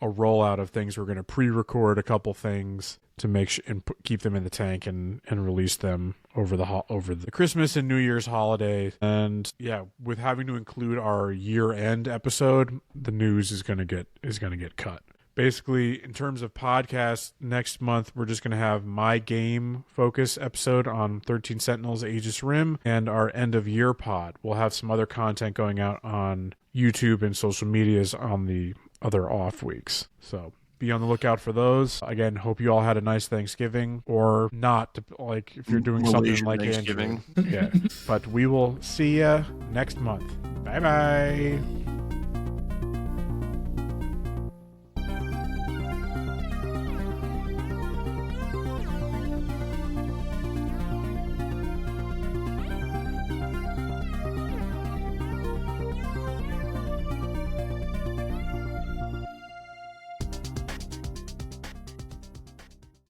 Speaker 1: rollout of things. We're going to pre-record a couple things to make sure and keep them in the tank and release them over the Christmas and New Year's holiday. And yeah, with having to include our year-end episode, the news is going to get cut. Basically, in terms of podcasts, next month we're just going to have my game focus episode on 13 Sentinels Aegis Rim and our end of year pod. We'll have some other content going out on YouTube and social medias on the other off weeks. So be on the lookout for those. Again, hope you all had a nice Thanksgiving, or not, like if you're doing something like Thanksgiving. Yeah. But we will see you next month. Bye-bye.